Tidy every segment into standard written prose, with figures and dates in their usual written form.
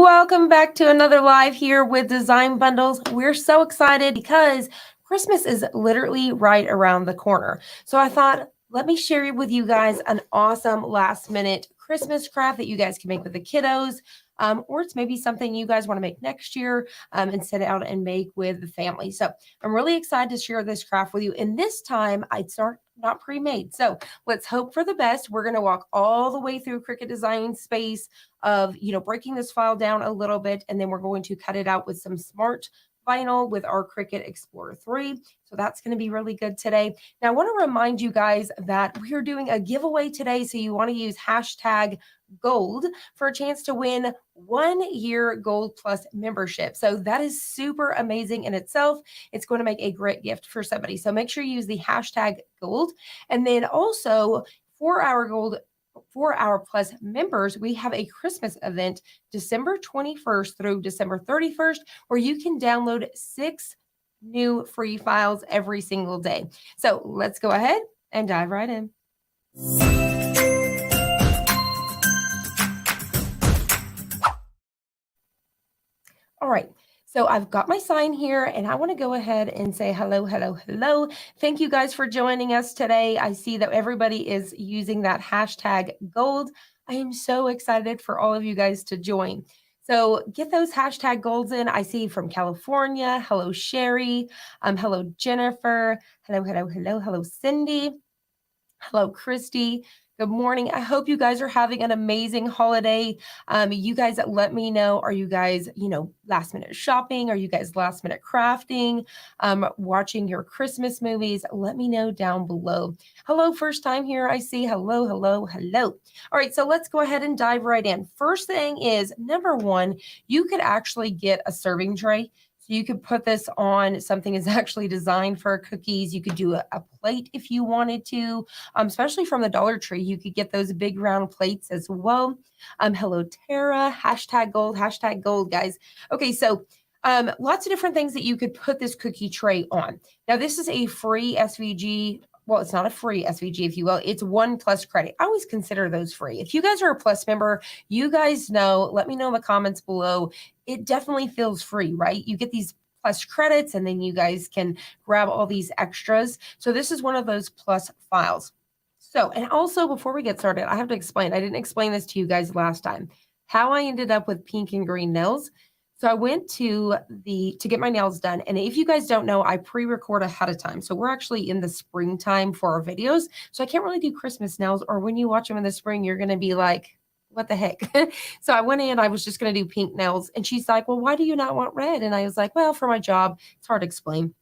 Welcome back to another live here with Design Bundles. We're so excited because Christmas is literally right around the corner. So I thought, let me share with you guys an awesome last minute Christmas craft that you guys can make with the kiddos. Or it's maybe something you guys want to make next year and set out and make with the family. So I'm really excited to share this craft with you. And this time it's not pre-made. So let's hope for the best. We're going to walk all the way through Cricut Design Space of, breaking this file down a little bit, and then we're going to cut it out with some smart vinyl with our Cricut Explorer 3. So that's going to be really good today. Now, I want to remind you guys that we are doing a giveaway today. So you want to use hashtag gold for a chance to win 1 year Gold Plus membership. So that is super amazing in itself. It's going to make a great gift for somebody. So make sure you use the hashtag gold. And then also for our Plus members, we have a Christmas event December 21st through December 31st, where you can download 6 new free files every single day. So let's go ahead and dive right in. All right. So I've got my sign here and I want to go ahead and say hello, hello, hello. Thank you guys for joining us today. I see that everybody is using that hashtag gold. I am so excited for all of you guys to join. So get those hashtag golds in. I see from California. Hello, Sherry. Hello, Jennifer. Hello, hello, hello, hello, Cindy. Hello, Christy. Good morning. I hope you guys are having an amazing holiday. You guys let me know. Are you guys, last minute shopping? Are you guys last minute crafting? Watching your Christmas movies? Let me know down below. Hello, first time here. I see. Hello, hello, hello. All right, so let's go ahead and dive right in. First thing is, number one, you could actually get a serving tray. So you could put this on something that's actually designed for cookies. You could do a plate if you wanted to, especially from the Dollar Tree. You could get those big round plates as well. Hello, Tara. Hashtag gold, guys. Okay, so lots of different things that you could put this cookie tray on. Now, this is a free SVG. Well, it's not a free SVG, if you will. It's 1 Plus credit. I always consider those free. If you guys are a Plus member, you guys know, let me know in the comments below. It definitely feels free, right? You get these Plus credits and then you guys can grab all these extras. So this is one of those Plus files. So, and also before we get started, I have to explain, I didn't explain this to you guys last time, how I ended up with pink and green nails. So I went to get my nails done. And if you guys don't know, I pre-record ahead of time. So we're actually in the springtime for our videos. So I can't really do Christmas nails, or when you watch them in the spring, you're going to be like, what the heck? So I went in, I was just going to do pink nails. And she's like, well, why do you not want red? And I was like, well, for my job, it's hard to explain.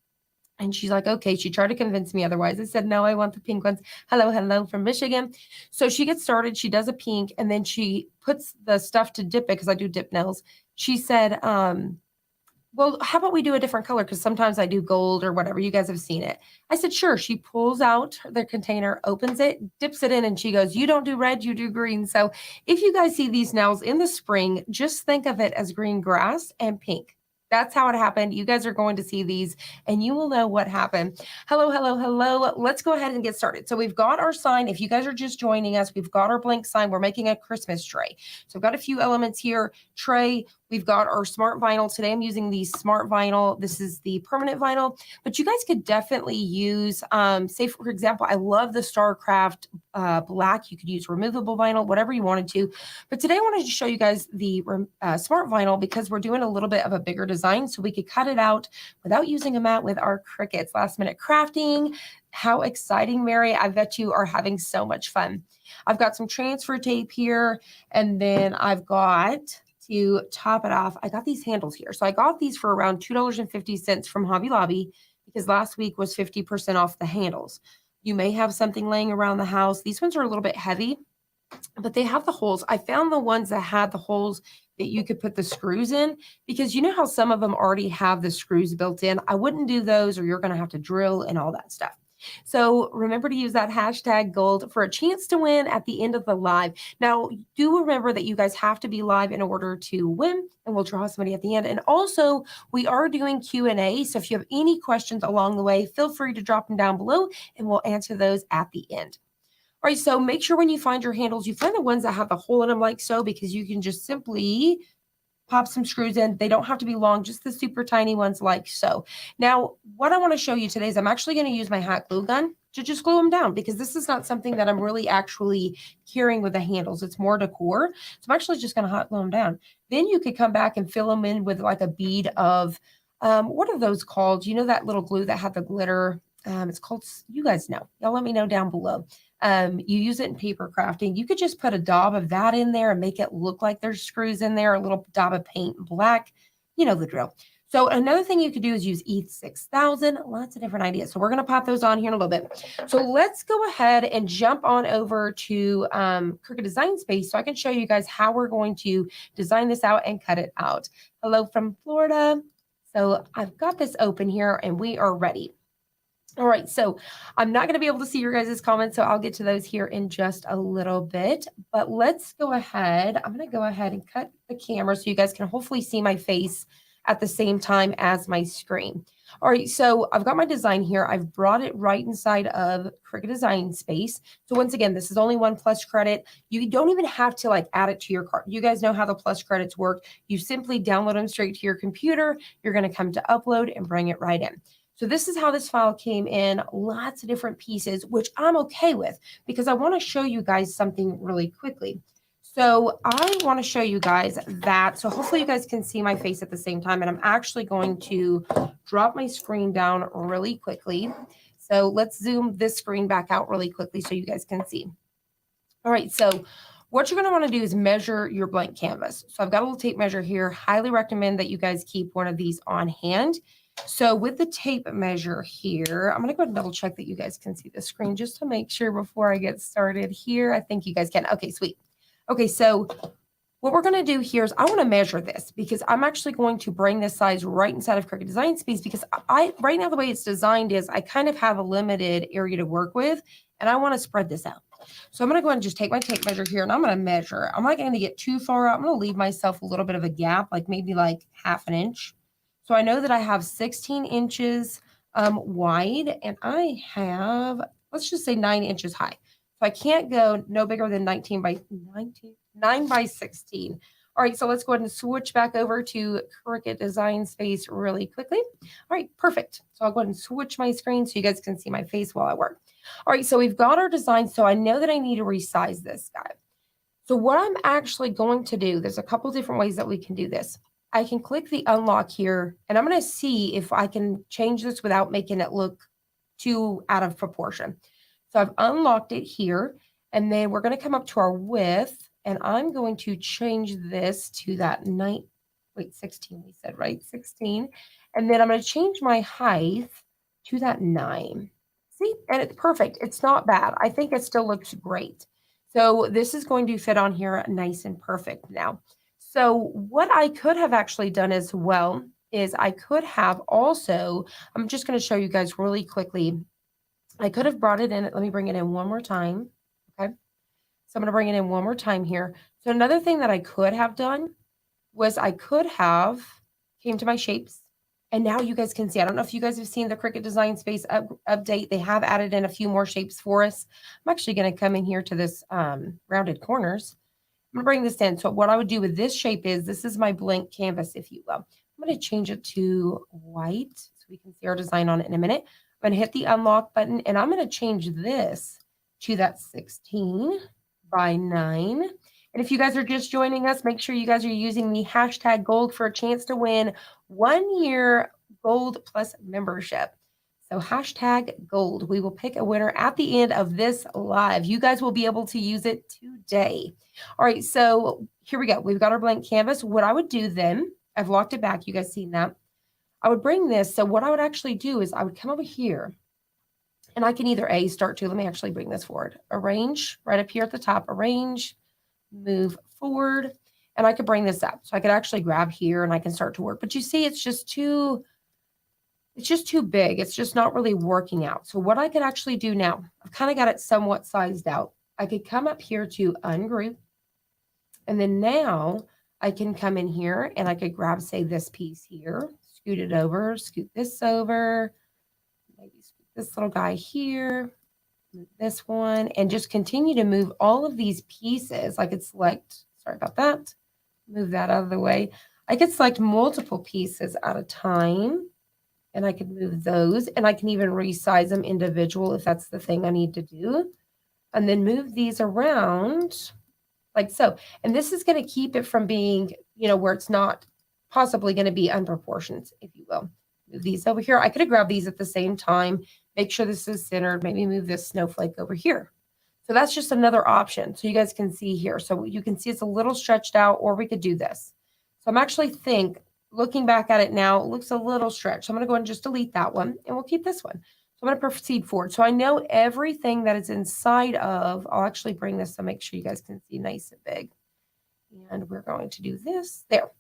And she's like, okay. She tried to convince me otherwise. I said, no, I want the pink ones. Hello, hello from Michigan. So she gets started. She does a pink and then she puts the stuff to dip it because I do dip nails. She said, well, how about we do a different color? Because sometimes I do gold or whatever. You guys have seen it. I said, sure. She pulls out the container, opens it, dips it in, and she goes, you don't do red, you do green. So if you guys see these nails in the spring, just think of it as green grass and pink. That's how it happened. You guys are going to see these and you will know what happened. Hello, hello, hello. Let's go ahead and get started. So we've got our sign. If you guys are just joining us, we've got our blank sign. We're making a Christmas tray. So I've got a few elements here. Tray. We've got our smart vinyl. Today I'm using the smart vinyl. This is the permanent vinyl, but you guys could definitely use, say for example, I love the StarCraft black. You could use removable vinyl, whatever you wanted to. But today I wanted to show you guys the smart vinyl because we're doing a little bit of a bigger design so we could cut it out without using a mat with our Cricuts. Last minute crafting. How exciting, Mary. I bet you are having so much fun. I've got some transfer tape here and then I've got, to top it off, I got these handles here. So I got these for around $2.50 from Hobby Lobby because last week was 50% off the handles. You may have something laying around the house. These ones are a little bit heavy, but they have the holes. I found the ones that had the holes that you could put the screws in because you know how some of them already have the screws built in. I wouldn't do those or you're going to have to drill and all that stuff. So remember to use that hashtag gold for a chance to win at the end of the live. Now, do remember that you guys have to be live in order to win, and we'll draw somebody at the end. And also, we are doing Q&A. So if you have any questions along the way, feel free to drop them down below, and we'll answer those at the end. All right, so make sure when you find your handles, you find the ones that have the hole in them like so, because you can just simply pop some screws in. They don't have to be long, just the super tiny ones like so. Now, what I want to show you today is I'm actually going to use my hot glue gun to just glue them down because this is not something that I'm really actually curing with the handles. It's more decor. So I'm actually just going to hot glue them down. Then you could come back and fill them in with like a bead of, what are those called? You know that little glue that had the glitter? It's called, you guys know. Y'all let me know down below. You use it in paper crafting. You could just put a daub of that in there and make it look like there's screws in there, a little daub of paint and black. You know the drill. So another thing you could do is use E6000, lots of different ideas. So we're going to pop those on here in a little bit. So let's go ahead and jump on over to Cricut Design Space so I can show you guys how we're going to design this out and cut it out. Hello from Florida. So I've got this open here and we are ready. All right, so I'm not going to be able to see your guys' comments, so I'll get to those here in just a little bit. But let's go ahead. I'm going to go ahead and cut the camera so you guys can hopefully see my face at the same time as my screen. All right, so I've got my design here. I've brought it right inside of Cricut Design Space. So once again, this is only one plus credit. You don't even have to like add it to your cart. You guys know how the plus credits work. You simply download them straight to your computer. You're going to come to upload and bring it right in. So this is how this file came in, lots of different pieces, which I'm okay with because I want to show you guys something really quickly. So I want to show you guys that. So hopefully you guys can see my face at the same time. And I'm actually going to drop my screen down really quickly. So let's zoom this screen back out really quickly so you guys can see. All right, so what you're going to want to do is measure your blank canvas. So I've got a little tape measure here. Highly recommend that you guys keep one of these on hand. So with the tape measure here, I'm going to go ahead and double check that you guys can see the screen just to make sure before I get started here. I think you guys can. Okay, sweet. Okay, so what we're going to do here is I want to measure this because I'm actually going to bring this size right inside of Cricut Design Space because right now the way it's designed is I kind of have a limited area to work with and I want to spread this out. So I'm going to go ahead and just take my tape measure here and I'm going to measure. I'm not going to get too far out. I'm going to leave myself a little bit of a gap, like maybe like half an inch. So I know that I have 16 inches wide and I have, let's just say 9 inches high. So I can't go no bigger than 9 by 16. All right, so let's go ahead and switch back over to Cricut Design Space really quickly. All right, perfect. So I'll go ahead and switch my screen so you guys can see my face while I work. All right, so we've got our design. So I know that I need to resize this guy. So what I'm actually going to do, there's a couple different ways that we can do this. I can click the unlock here and I'm going to see if I can change this without making it look too out of proportion. So I've unlocked it here and then we're going to come up to our width and I'm going to change this to that 16 we said, right? 16. And then I'm going to change my height to that 9. See, and it's perfect. It's not bad. I think it still looks great. So this is going to fit on here nice and perfect now. So what I could have actually done as well is I could have also, I'm just going to show you guys really quickly. I could have brought it in. Let me bring it in one more time. Okay. So I'm going to bring it in one more time here. So another thing that I could have done was I could have came to my shapes. And now you guys can see, I don't know if you guys have seen the Cricut Design Space update. They have added in a few more shapes for us. I'm actually going to come in here to this rounded corners. I'm going to bring this in. So what I would do with this shape is, this is my blank canvas, if you will. I'm going to change it to white so we can see our design on it in a minute. I'm going to hit the unlock button and I'm going to change this to that 16 by 9. And if you guys are just joining us, make sure you guys are using the hashtag gold for a chance to win 1 year gold plus membership. So hashtag gold. We will pick a winner at the end of this live. You guys will be able to use it today. All right, so here we go. We've got our blank canvas. What I would do then, I've locked it back. You guys seen that? I would bring this. So what I would actually do is I would come over here and I can either start to, let me actually bring this forward. Arrange right up here at the top, arrange, move forward, and I could bring this up. So I could actually grab here and I can start to work. But you see, it's just too big. It's just not really working out. So what I could actually do now, I've kind of got it somewhat sized out. I could come up here to ungroup. And then now I can come in here and I could grab, say, this piece here, scoot it over, scoot this over, maybe scoot this little guy here, move this one, and just continue to move all of these pieces. I could select, sorry about that, move that out of the way. I could select multiple pieces at a time, and I could move those, and I can even resize them individual if that's the thing I need to do, and then move these around like so. And this is going to keep it from being, where it's not possibly going to be unproportioned, if you will. Move these over here. I could have grabbed these at the same time, make sure this is centered, maybe move this snowflake over here. So that's just another option. So you guys can see here. So you can see it's a little stretched out, or we could do this. So I'm actually looking back at it now, it looks a little stretched. So I'm going to go ahead and just delete that one, and we'll keep this one. So I'm going to proceed forward. So I know everything that is inside of, I'll actually bring this to make sure you guys can see nice and big. And we're going to do this there.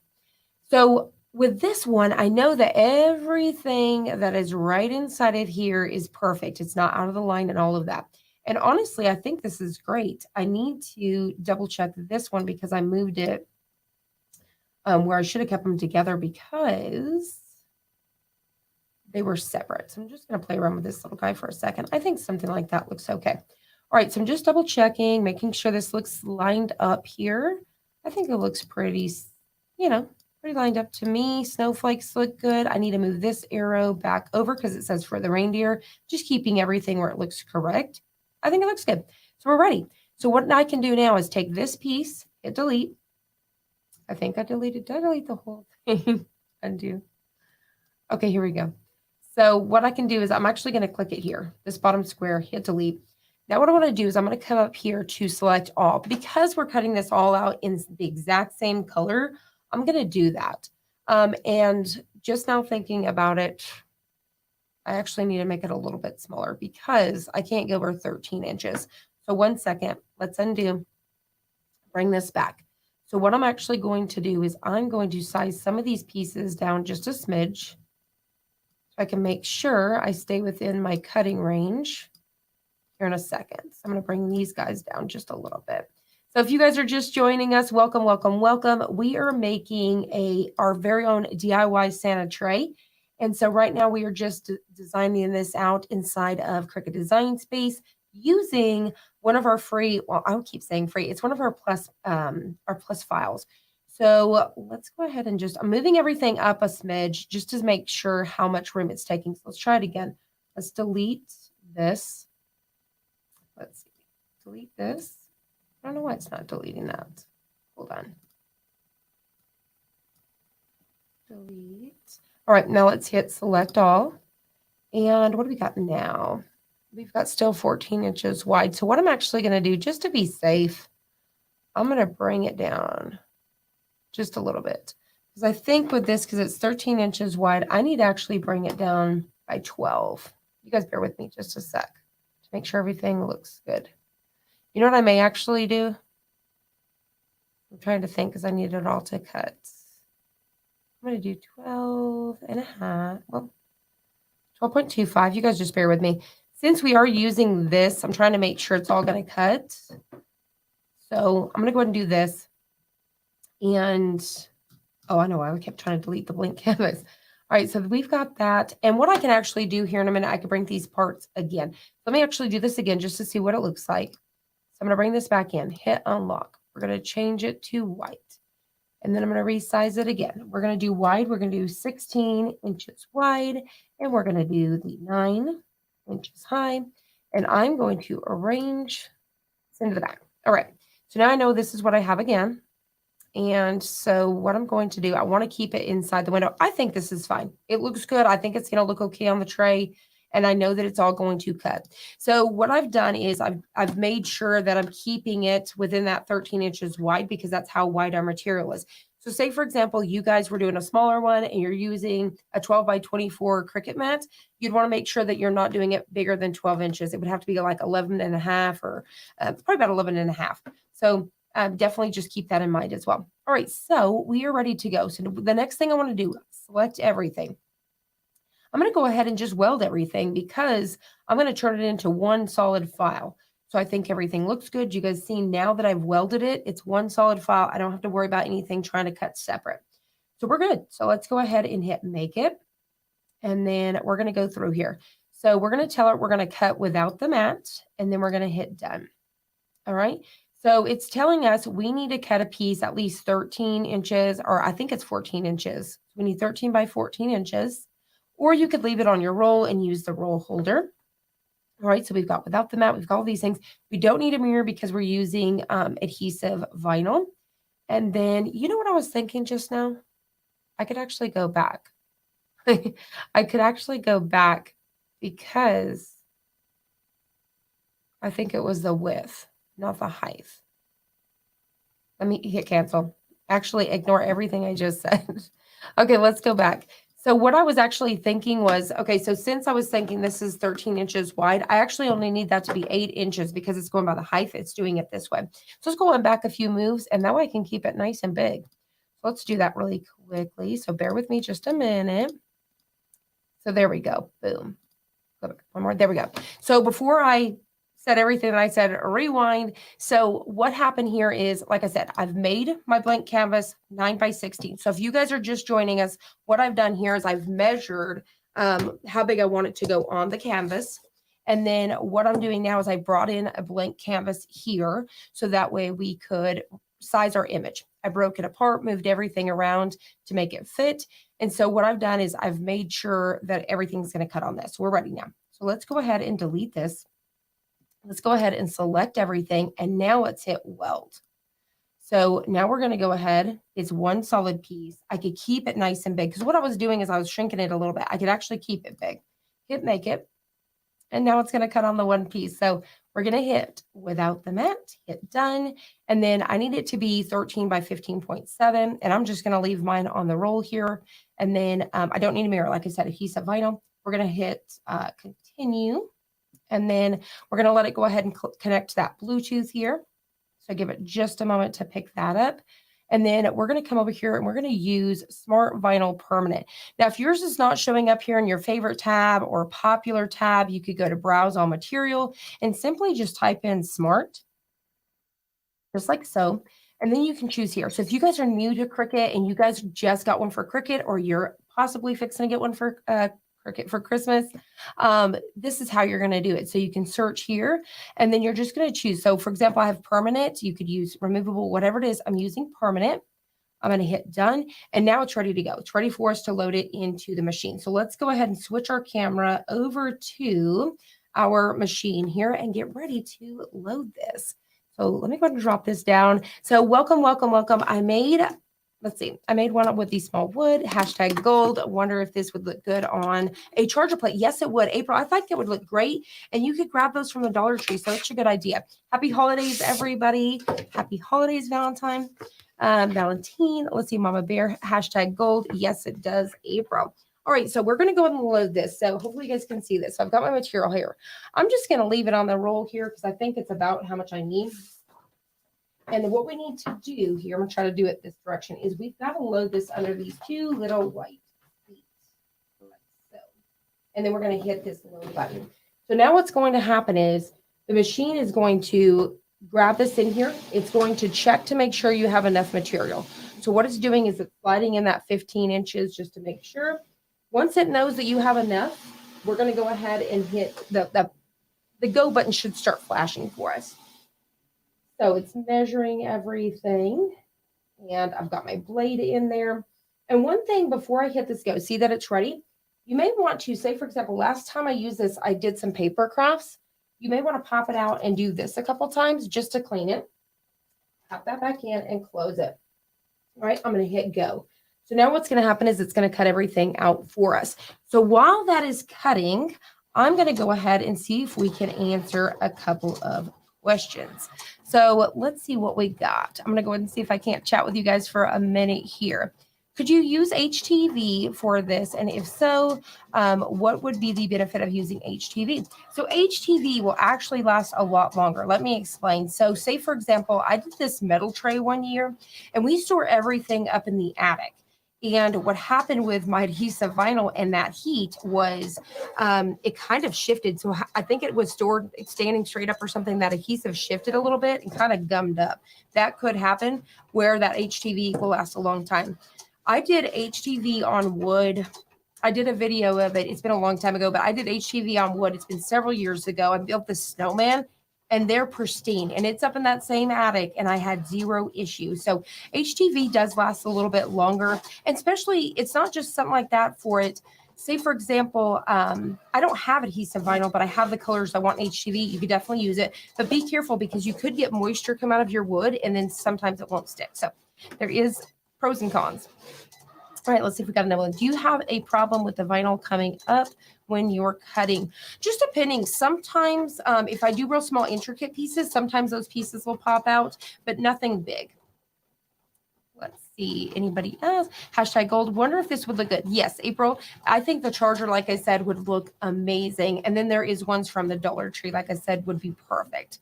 So with this one, I know that everything that is right inside of here is perfect. It's not out of the line and all of that. And honestly, I think this is great. I need to double check this one because I moved it where I should have kept them together because they were separate. So I'm just going to play around with this little guy for a second. I think something like that looks okay. All right, so I'm just double checking, making sure this looks lined up here. I think it looks pretty, pretty lined up to me. Snowflakes look good. I need to move this arrow back over because it says for the reindeer, just keeping everything where it looks correct. I think it looks good. So we're ready. So what I can do now is take this piece, hit delete. I think I deleted, did I delete the whole thing? Undo. Okay, here we go. So what I can do is I'm actually going to click it here, this bottom square, hit delete. Now what I want to do is I'm going to come up here to select all. Because we're cutting this all out in the exact same color, I'm going to do that. And just now thinking about it, I actually need to make it a little bit smaller because I can't go over 13 inches. So 1 second, let's undo, bring this back. So what I'm actually going to do is I'm going to size some of these pieces down just a smidge so I can make sure I stay within my cutting range here in a second. So I'm going to bring these guys down just a little bit. So if you guys are just joining us, welcome, welcome, welcome. We are making our very own DIY Santa tray. And so right now we are just designing this out inside of Cricut Design Space using one of our free, well, I keep saying free, it's one of our plus files. So let's go ahead and I'm moving everything up a smidge just to make sure how much room it's taking. So let's try it again. Let's delete this. Let's see, delete this. I don't know why it's not deleting that. Hold on. Delete. All right, now let's hit select all. And what do we got now? We've got still 14 inches wide. So what I'm actually going to do, just to be safe, I'm going to bring it down just a little bit. Because I think with this, because it's 13 inches wide, I need to actually bring it down by 12. You guys bear with me just a sec to make sure everything looks good. You know what I may actually do? I'm trying to think because I need it all to cut. I'm going to do 12 and a half. Well, 12.25. You guys just bear with me. Since we are using this, I'm trying to make sure it's all going to cut. So I'm going to go ahead and do this. And, oh, I know why I kept trying to delete the blank canvas. All right, so we've got that. And what I can actually do here in a minute, I can bring these parts again. Let me actually do this again just to see what it looks like. So I'm going to bring this back in, hit unlock. We're going to change it to white. And then I'm going to resize it again. We're going to do wide. We're going to do 16 inches wide. And we're going to do the 9 inches high. And I'm going to arrange this into the back. All right. So now I know this is what I have again. And so what I'm going to do, I want to keep it inside the window. I think this is fine. It looks good. I think it's going to look okay on the tray. And I know that it's all going to cut. So what I've done is I've made sure that I'm keeping it within that 13 inches wide because that's how wide our material is. So say, for example, you guys were doing a smaller one and you're using a 12 by 24 Cricut mat, you'd want to make sure that you're not doing it bigger than 12 inches. It would have to be like 11 and a half or probably about 11 and a half. So definitely just keep that in mind as well. All right, so we are ready to go. So the next thing I want to do, select everything. I'm going to go ahead and just weld everything because I'm going to turn it into one solid file. So I think everything looks good. You guys see now that I've welded it, it's one solid file. I don't have to worry about anything trying to cut separate. So we're good. So let's go ahead and hit make it. And then we're going to go through here. So we're going to tell it we're going to cut without the mat, and then we're going to hit done. All right. So it's telling us we need to cut a piece at least 13 inches, or I think it's 14 inches. We need 13 by 14 inches, or you could leave it on your roll and use the roll holder. All right, so we've got without the mat, we've got all these things. We don't need a mirror because we're using adhesive vinyl. And then, you know what I was thinking just now? I could actually go back. I could actually go back because I think it was the width, not the height. Let me hit cancel. Actually, ignore everything I just said. Okay, let's go back. So what I was actually thinking was, okay, so since I was thinking this is 13 inches wide, I actually only need that to be 8 inches because it's going by the height. It's doing it this way. So let's go back a few moves, and that way I can keep it nice and big. So let's do that really quickly. So bear with me just a minute. So there we go. Boom. One more. There we go. So before I said everything that I said, rewind. So what happened here is, like I said, I've made my blank canvas 9 by 16. So if you guys are just joining us, what I've done here is I've measured how big I want it to go on the canvas. And then what I'm doing now is I brought in a blank canvas here. So that way we could size our image. I broke it apart, moved everything around to make it fit. And so what I've done is I've made sure that everything's going to cut on this. We're ready now. So let's go ahead and delete this. Let's go ahead and select everything. And now let's hit weld. So now we're going to go ahead. It's one solid piece. I could keep it nice and big because what I was doing is I was shrinking it a little bit. I could actually keep it big. Hit make it. And now it's going to cut on the one piece. So we're going to hit without the mat, hit done. And then I need it to be 13 by 15.7. And I'm just going to leave mine on the roll here. And then I don't need a mirror. Like I said, adhesive vinyl. We're going to hit continue. And then we're going to let it go ahead and connect that Bluetooth here. So give it just a moment to pick that up. And then we're going to come over here and we're going to use Smart Vinyl Permanent. Now, if yours is not showing up here in your favorite tab or popular tab, you could go to Browse All Material and simply just type in Smart, just like so. And then you can choose here. So if you guys are new to Cricut and you guys just got one for Cricut, or you're possibly fixing to get one for Cricut for Christmas, this is how you're going to do it. So you can search here and then you're just going to choose. So for example, I have permanent. You could use removable, whatever it is. I'm using permanent. I'm going to hit done. And now it's ready to go. It's ready for us to load it into the machine. So let's go ahead and switch our camera over to our machine here and get ready to load this. So let me go ahead and drop this down. So welcome, welcome, welcome. I made one with the small wood, hashtag gold. I wonder if this would look good on a charger plate. Yes, it would. April, I think it would look great. And you could grab those from the Dollar Tree. So it's a good idea. Happy holidays, everybody. Happy holidays, Valentine. Valentine. Let's see, Mama Bear, hashtag gold. Yes, it does, April. All right, so we're going to go ahead and load this. So hopefully you guys can see this. So I've got my material here. I'm just going to leave it on the roll here because I think it's about how much I need. And what we need to do here, I'm going to try to do it this direction, is we've got to load this under these two little white feet, like so. And then we're going to hit this load button. So now what's going to happen is the machine is going to grab this in here. It's going to check to make sure you have enough material. So what it's doing is it's sliding in that 15 inches just to make sure. Once it knows that you have enough, we're going to go ahead and hit the go button should start flashing for us. So it's measuring everything, and I've got my blade in there. And one thing before I hit this go, see that it's ready? You may want to, say for example, last time I used this, I did some paper crafts. You may want to pop it out and do this a couple times just to clean it. Pop that back in and close it. All right, I'm going to hit go. So now what's going to happen is it's going to cut everything out for us. So while that is cutting, I'm going to go ahead and see if we can answer a couple of questions. So let's see what we got. I'm going to go ahead and see if I can't chat with you guys for a minute here. Could you use HTV for this? And if so, what would be the benefit of using HTV? So HTV will actually last a lot longer. Let me explain. So say, for example, I did this metal tray one year, and we store everything up in the attic. And what happened with my adhesive vinyl and that heat was it kind of shifted. So I think it was stored standing straight up or something. That adhesive shifted a little bit and kind of gummed up. That could happen where that HTV will last a long time. I did HTV on wood. I did a video of it. It's been a long time ago, but I did HTV on wood. It's been several years ago. I built this snowman. and they're pristine, and it's up in that same attic, and I had zero issue. So HTV does last a little bit longer, and especially it's not just something like that for it. Say, for example, I don't have adhesive vinyl, but I have the colors I want in HTV. You could definitely use it, but be careful because you could get moisture come out of your wood, and then sometimes it won't stick. So there is pros and cons. All right, let's see if we got another one. Do you have a problem with the vinyl coming up when you're cutting? Just depending. Sometimes if I do real small intricate pieces, sometimes those pieces will pop out, but nothing big. Let's see. Anybody else? Hashtag gold. Wonder if this would look good. Yes, April. I think the charger, like I said, would look amazing. And then there is ones from the Dollar Tree, like I said, would be perfect.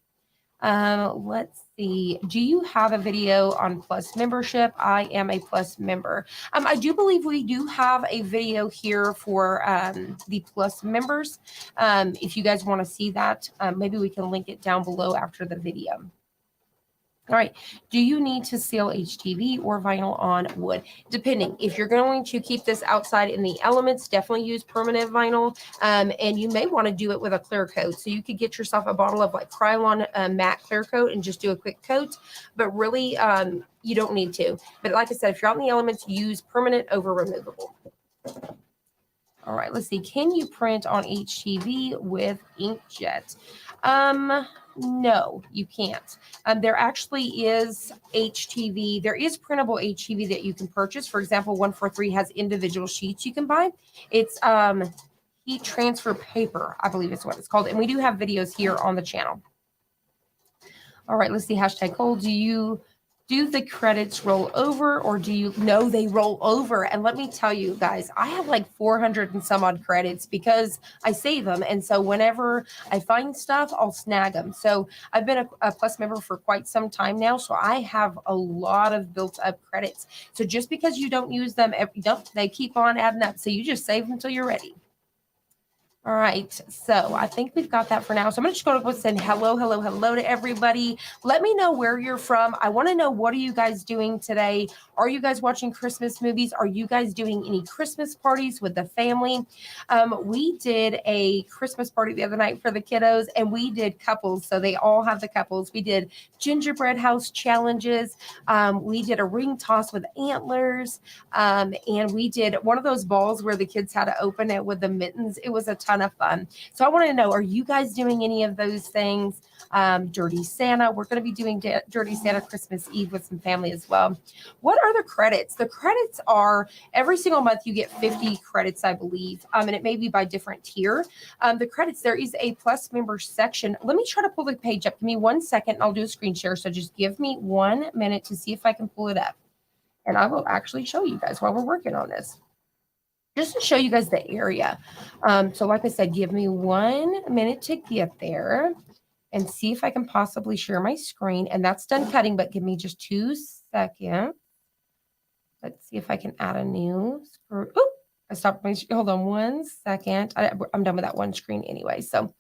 Let's see. Do you have a video on Plus membership? I am a Plus member. I do believe we do have a video here for the Plus members. If you guys want to see that, maybe we can link it down below after the video. All right. Do you need to seal HTV or vinyl on wood? Depending. If you're going to keep this outside in the elements, definitely use permanent vinyl. And you may want to do it with a clear coat. So you could get yourself a bottle of like Krylon matte clear coat and just do a quick coat. But really, you don't need to. But like I said, if you're out in the elements, use permanent over removable. All right, let's see. Can you print on HTV with inkjet? No, you can't. There actually is HTV. There is printable HTV that you can purchase. For example, 143 has individual sheets you can buy. It's heat transfer paper, I believe is what it's called. And we do have videos here on the channel. All right, let's see. Hashtag Cole, do the credits roll over or do you know they roll over? And let me tell you guys, I have like 400 and some odd credits because I save them. And so whenever I find stuff, I'll snag them. So I've been a Plus member for quite some time now. So I have a lot of built up credits. So just because you don't use them, they keep on adding up. So you just save them until you're ready. All right, so I think we've got that for now. So I'm going to just go to send hello to everybody. Let me know where you're from. I want to know, what are you guys doing today? Are you guys watching Christmas movies? Are you guys doing any Christmas parties with the family? We did a Christmas party the other night for the kiddos, and we did couples. So they all have the couples. We did gingerbread house challenges. We did a ring toss with antlers. And we did one of those balls where the kids had to open it with the mittens. It was a ton of fun. So I want to know, are you guys doing any of those things? Dirty Santa. We're going to be doing Dirty Santa Christmas Eve with some family as well. What are the credits? The credits are every single month you get 50 credits, I believe. And it may be by different tier. The credits, there is a Plus member section. Let me try to pull the page up. Give me 1 second and I'll do a screen share. So just give me 1 minute to see if I can pull it up. And I will actually show you guys while we're working on this, just to show you guys the area. So like I said, give me 1 minute to get there and see if I can possibly share my screen. And that's done cutting, but give me just 2 seconds. Let's see if I can add a new screen. Oh, I stopped my, hold on 1 second. I'm done with that one screen anyway. So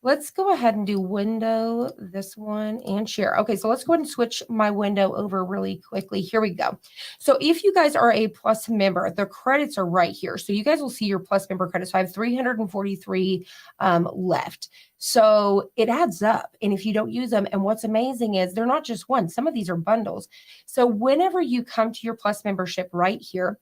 let's go ahead and do window, this one, and share. Okay, so let's go ahead and switch my window over really quickly. Here we go. So if you guys are a Plus member, the credits are right here. So you guys will see your Plus member credits. So I have 343 left. So it adds up. And if you don't use them, and what's amazing is they're not just one. Some of these are bundles. So whenever you come to your Plus membership right here,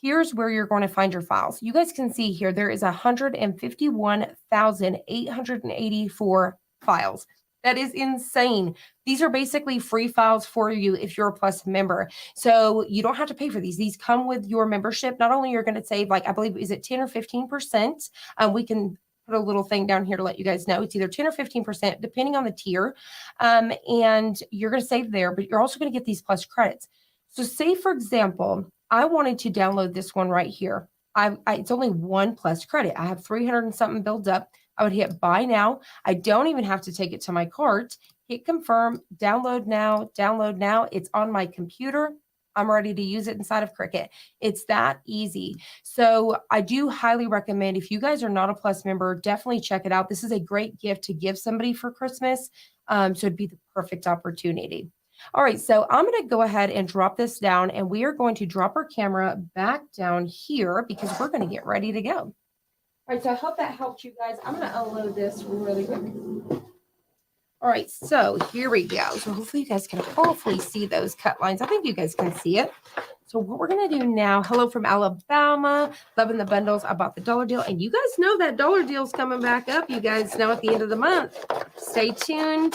here's where you're going to find your files. You guys can see here, there is 151,884 files. That is insane. These are basically free files for you if you're a Plus member. So you don't have to pay for these. These come with your membership. Not only you're going to save, like, I believe, is it 10 or 15%? We can put a little thing down here to let you guys know. It's either 10 or 15%, depending on the tier. And you're going to save there, but you're also going to get these Plus credits. So say, for example, I wanted to download this one right here. It's only 1 Plus credit. I have 300 and something built up. I would hit buy now. I don't even have to take it to my cart. Hit confirm, download now, download now. It's on my computer. I'm ready to use it inside of Cricut. It's that easy. So I do highly recommend, if you guys are not a Plus member, definitely check it out. This is a great gift to give somebody for Christmas. So it'd be the perfect opportunity. All right, so I'm going to go ahead and drop this down, and we are going to drop our camera back down here because we're going to get ready to go. All right, so I hope that helped you guys. I'm going to unload this really quick. All right, so here we go. So hopefully you guys can hopefully see those cut lines. I think you guys can see it. So what we're going to do now, hello from Alabama, loving the bundles. I bought the dollar deal. And you guys know that dollar deal's coming back up. You guys know at the end of the month. Stay tuned.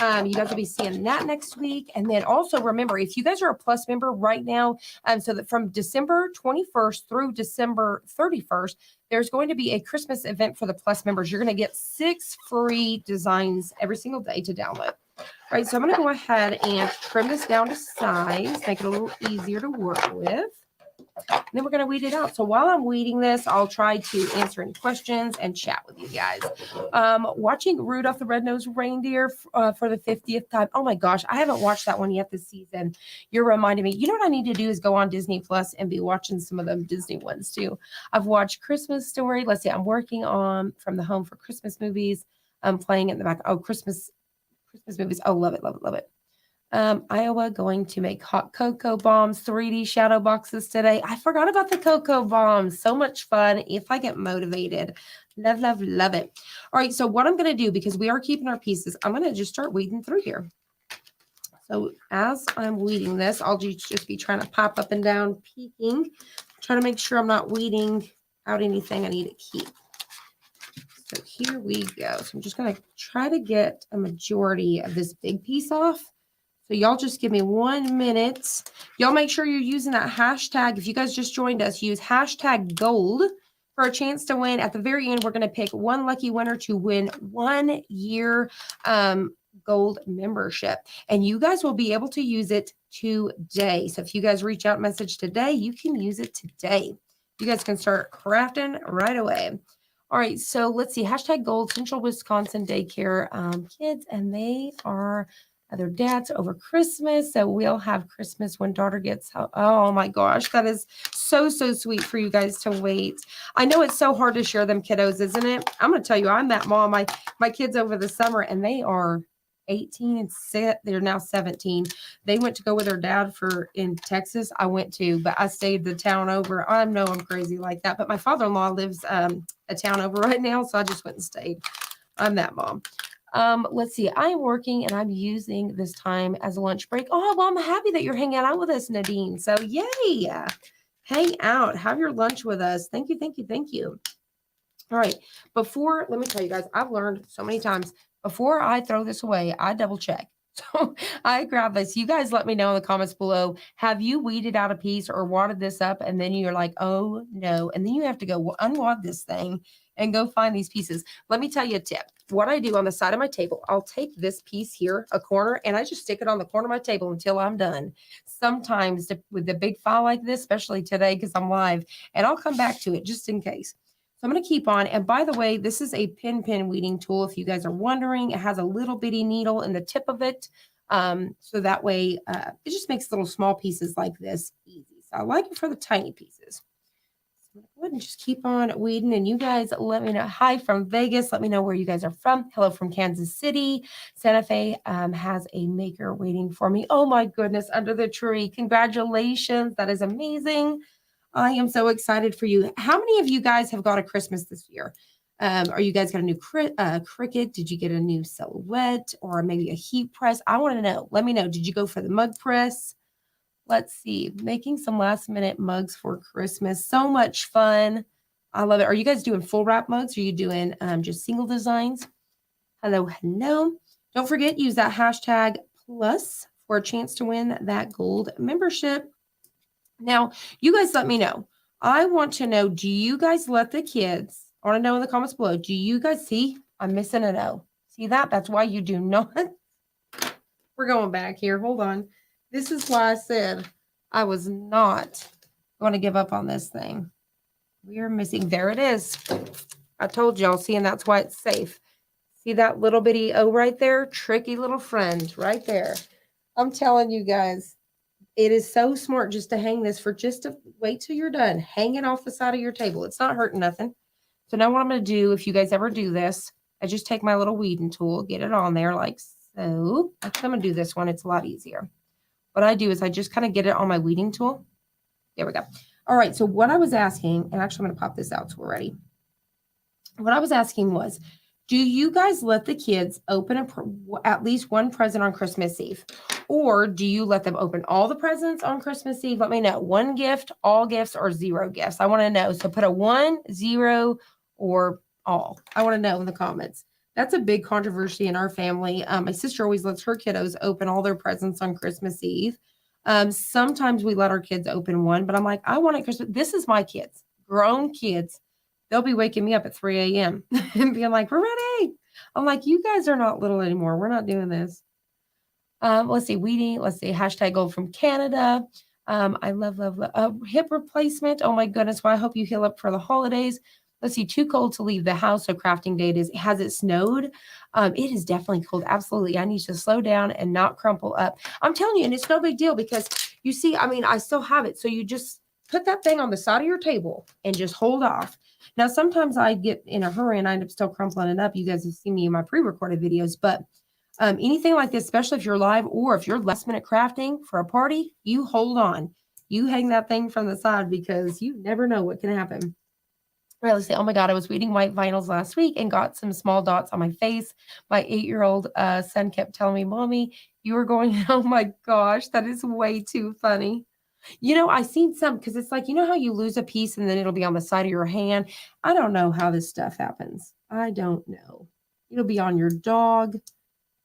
You guys will be seeing that next week. And then also remember, if you guys are a Plus member right now, so that from December 21st through December 31st, there's going to be a Christmas event for the Plus members. You're going to get 6 free designs every single day to download. All right, so I'm going to go ahead and trim this down to size, make it a little easier to work with. And then we're going to weed it out. So while I'm weeding this, I'll try to answer any questions and chat with you guys. Watching Rudolph the Red-Nosed Reindeer for the 50th time. Oh my gosh, I haven't watched that one yet this season. You're reminding me. You know what I need to do is go on Disney Plus and be watching some of them Disney ones too. I've watched Christmas Story. Let's see, I'm working on From the Home for Christmas Movies. I'm playing in the back. Oh, Christmas movies. Oh, love it, love it, love it. Iowa going to make hot cocoa bombs, 3D shadow boxes today. I forgot about the cocoa bombs. So much fun if I get motivated. Love, love, love it. All right, so what I'm going to do, because we are keeping our pieces, I'm going to just start weeding through here. So as I'm weeding this, I'll just be trying to pop up and down, peeking, trying to make sure I'm not weeding out anything I need to keep. So here we go. So I'm just going to try to get a majority of this big piece off. So y'all just give me 1 minute. Y'all make sure you're using that hashtag. If you guys just joined us, use hashtag gold for a chance to win. At the very end, we're going to pick one lucky winner to win 1 year gold membership. And you guys will be able to use it today. So if you guys reach out message today, you can use it today. You guys can start crafting right away. All right, so let's see. Hashtag gold, Central Wisconsin daycare kids, and they are their dads over Christmas. So we'll have Christmas when daughter gets home. Oh my gosh, that is so, so sweet for you guys to wait. I know it's so hard to share them kiddos, isn't it? I'm going to tell you, I'm that mom. My kids over the summer, and they are 18 and they're now 17. They went to go with their dad in Texas. I went to, but I stayed the town over. I know I'm crazy like that, but my father-in-law lives a town over right now, so I just went and stayed. I'm that mom. Let's see. I'm working and I'm using this time as a lunch break. Oh, well, I'm happy that you're hanging out with us, Nadine. So yay. Hang out. Have your lunch with us. Thank you, thank you, thank you. All right. Let me tell you guys, I've learned so many times, before I throw this away, I double check. So I grab this. You guys let me know in the comments below. Have you weeded out a piece or wadded this up? And then you're like, oh no. And then you have to go unwad this thing and go find these pieces. Let me tell you a tip. What I do on the side of my table, I'll take this piece here, a corner, and I just stick it on the corner of my table until I'm done. Sometimes with the big file like this, especially today because I'm live, and I'll come back to it just in case. So I'm going to keep on. And by the way, this is a pin weeding tool. If you guys are wondering, it has a little bitty needle in the tip of it. So that way it just makes little small pieces like this easy. So I like it for the tiny pieces. So I'm going to go ahead and just keep on weeding. And you guys let me know. Hi from Vegas. Let me know where you guys are from. Hello from Kansas City. Santa Fe has a maker waiting for me. Oh my goodness, under the tree. Congratulations. That is amazing. I am so excited for you. How many of you guys have got a Christmas this year? Are you guys got a new Cricut? Did you get a new silhouette or maybe a heat press? I want to know. Let me know. Did you go for the mug press? Let's see. Making some last minute mugs for Christmas. So much fun. I love it. Are you guys doing full wrap mugs? Or are you doing just single designs? Hello, hello. Don't forget, use that hashtag plus for a chance to win that gold membership. Now, you guys let me know. I want to know, do you guys let the kids, I want to know in the comments below, do you guys see? I'm missing an O. See that? That's why you do not. We're going back here. Hold on. This is why I said I was not going to give up on this thing. We are missing. There it is. I told y'all, see, and that's why it's safe. See that little bitty O right there? Tricky little friend right there. I'm telling you guys. It is so smart just to hang this for wait till you're done. Hang it off the side of your table. It's not hurting nothing. So now what I'm going to do, if you guys ever do this, I just take my little weeding tool, get it on there like so. Actually, I'm going to do this one. It's a lot easier. What I do is I just kind of get it on my weeding tool. There we go. All right. So what I was asking, and actually I'm going to pop this out so we're ready. What I was asking was, Do you guys let the kids open at least one present on Christmas Eve? Or do you let them open all the presents on Christmas Eve? Let me know. One gift, all gifts, or zero gifts. I want to know. So put a 1, 0, or all. I want to know in the comments. That's a big controversy in our family. My sister always lets her kiddos open all their presents on Christmas Eve. Sometimes we let our kids open one, but I'm like, I want it Christmas. This is my kids, grown kids. They'll be waking me up at 3 a.m. and being like, we're ready. I'm like, you guys are not little anymore. We're not doing this. Let's see, Weedy. Let's see, hashtag gold from Canada. I love hip replacement. Oh my goodness. Well, I hope you heal up for the holidays. Let's see, too cold to leave the house. So crafting date has it snowed? It is definitely cold. Absolutely. I need to slow down and not crumple up. I'm telling you, and it's no big deal because you see, I mean, I still have it. So you just put that thing on the side of your table and just hold off. Now, sometimes I get in a hurry and I end up still crumpling it up. You guys have seen me in my pre-recorded videos, but anything like this, especially if you're live or if you're last minute crafting for a party, you hold on. You hang that thing from the side because you never know what can happen. Right, let's say, oh my God, I was reading white vinyls last week and got some small dots on my face. My 8-year-old son kept telling me, Mommy, you were going, oh my gosh, that is way too funny. You know, I seen some because it's like, you know how you lose a piece and then it'll be on the side of your hand. I don't know how this stuff happens. I don't know. It'll be on your dog.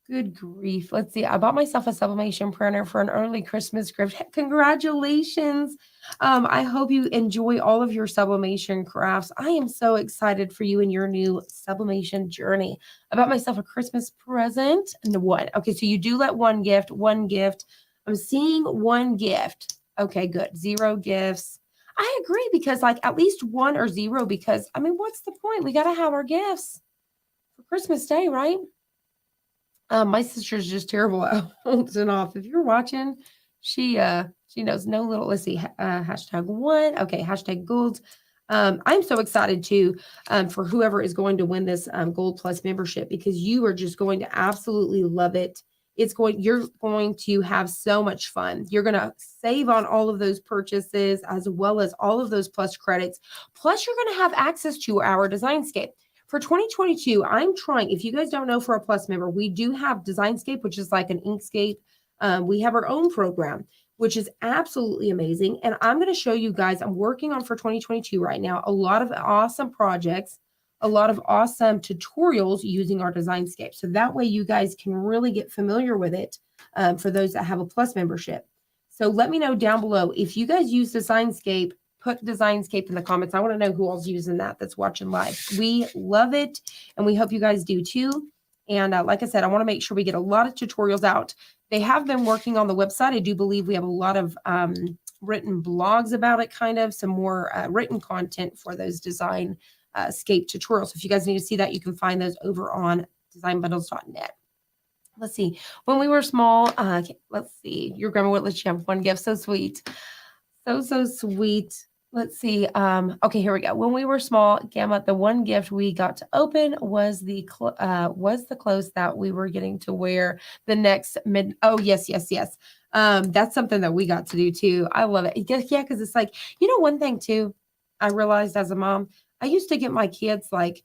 Good grief. Let's see. I bought myself a sublimation printer for an early Christmas gift. Congratulations. I hope you enjoy all of your sublimation crafts. I am so excited for you and your new sublimation journey. I bought myself a Christmas present. And what? Okay, so you do let one gift. I'm seeing one gift. Okay, good. 0 gifts. I agree because like at least 1 or 0 because, I mean, what's the point? We got to have our gifts for Christmas Day, right? My sister's just terrible at holding off. If you're watching, she knows no little, let's see, hashtag 1. Okay, hashtag gold. I'm so excited too for whoever is going to win this Gold Plus membership because you are just going to absolutely love it. You're going to have so much fun. You're going to save on all of those purchases as well as all of those plus credits. Plus, you're going to have access to our Designscape. For 2022, I'm trying, if you guys don't know, for a Plus member, we do have Designscape, which is like an Inkscape. We have our own program, which is absolutely amazing. And I'm going to show you guys, I'm working on for 2022 right now, a lot of awesome projects, a lot of awesome tutorials using our Designscape. So that way you guys can really get familiar with it for those that have a Plus membership. So let me know down below if you guys use Designscape. Put Designscape in the comments. I want to know who all's using that's watching live. We love it, and we hope you guys do too. And like I said, I want to make sure we get a lot of tutorials out. They have been working on the website. I do believe we have a lot of written blogs about it, kind of some more written content for those Designscape tutorials. So if you guys need to see that, you can find those over on designbundles.net. Let's see. When we were small, let's see. Your grandma would let you have one gift. So sweet. So sweet. Let's see. Okay, here we go. When we were small, Gamma, the one gift we got to open was the clothes that we were getting to wear the next mid. Oh, yes. That's something that we got to do too. I love it. Yeah, because it's like, you know, one thing too, I realized as a mom, I used to get my kids like,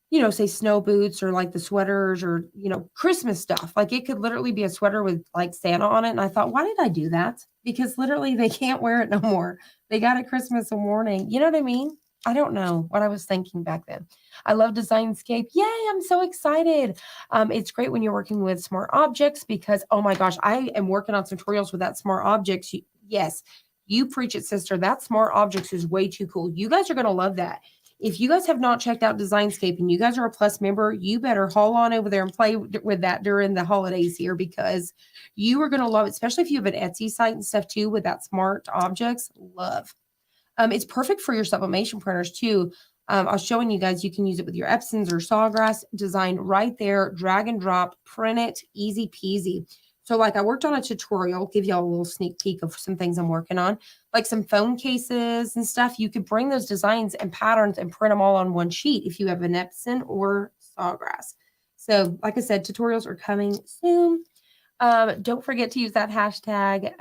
you know, say snow boots or like the sweaters or, you know, Christmas stuff. Like it could literally be a sweater with like Santa on it. And I thought, why did I do that? Because literally they can't wear it no more. They got it Christmas morning. You know what I mean? I don't know what I was thinking back then. I love Designscape. Yay, I'm so excited. It's great when you're working with smart objects because, oh my gosh, I am working on some tutorials with that smart objects. Yes, you preach it, sister. That smart objects is way too cool. You guys are going to love that. If you guys have not checked out Designscape and you guys are a Plus member, you better haul on over there and play with that during the holidays here because you are going to love it, especially if you have an Etsy site and stuff too with that smart objects. Love. It's perfect for your sublimation printers too. I was showing you guys you can use it with your Epsons or Sawgrass design right there, drag and drop, print it, easy peasy. So like I worked on a tutorial, give y'all a little sneak peek of some things I'm working on, like some phone cases and stuff. You could bring those designs and patterns and print them all on one sheet if you have an Epson or Sawgrass. So like I said, tutorials are coming soon. Don't forget to use that hashtag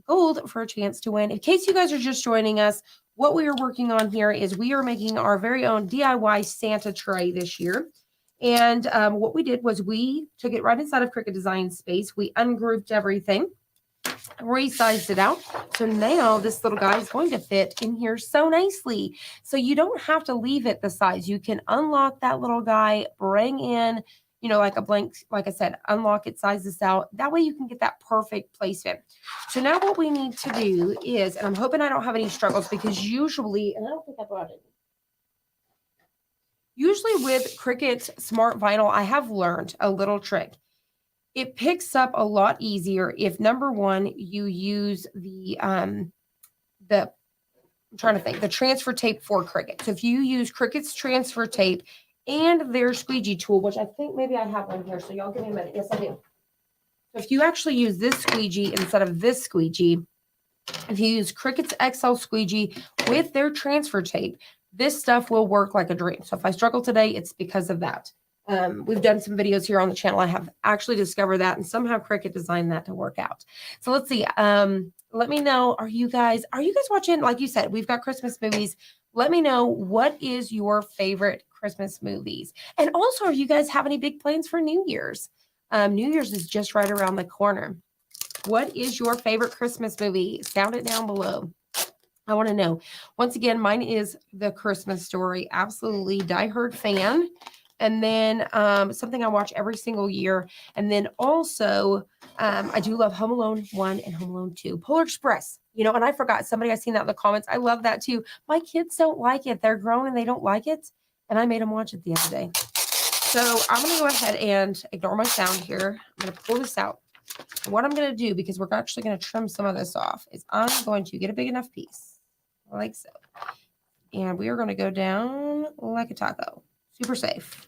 gold for a chance to win. In case you guys are just joining us, what we are working on here is we are making our very own DIY Santa tray this year. And what we did was we took it right inside of Cricut Design Space. We ungrouped everything, resized it out. So now this little guy is going to fit in here so nicely. So you don't have to leave it the size. You can unlock that little guy, bring in, you know, like a blank, like I said, unlock it, size this out. That way you can get that perfect placement. So now what we need to do is, and I'm hoping I don't have any struggles because usually, and I don't think I brought it. Usually with Cricut Smart Vinyl, I have learned a little trick. It picks up a lot easier if, number one, you use the I'm trying to think, the transfer tape for Cricut. So if you use Cricut's transfer tape and their squeegee tool, which I think maybe I have one here, so y'all give me a minute. Yes, I do. So if you actually use this squeegee instead of this squeegee, if you use Cricut's XL squeegee with their transfer tape, this stuff will work like a dream. So if I struggle today, it's because of that. We've done some videos here on the channel. I have actually discovered that, and somehow Cricut designed that to work out. So let's see. Let me know. Are you guys watching? Like you said, we've got Christmas movies. Let me know, what is your favorite Christmas movies? And also, are you guys have any big plans for New Year's? New Year's is just right around the corner. What is your favorite Christmas movie? Sound it down below. I want to know. Once again, mine is The Christmas Story. Absolutely diehard fan. And then something I watch every single year. And then also, I do love Home Alone 1 and Home Alone 2. Polar Express. You know, and I forgot. Somebody, I seen that in the comments. I love that too. My kids don't like it. They're grown and they don't like it. And I made them watch it the other day. So I'm going to go ahead and ignore my sound here. I'm going to pull this out. And what I'm going to do, because we're actually going to trim some of this off, is I'm going to get a big enough piece, like so. And we are going to go down like a taco. Super safe,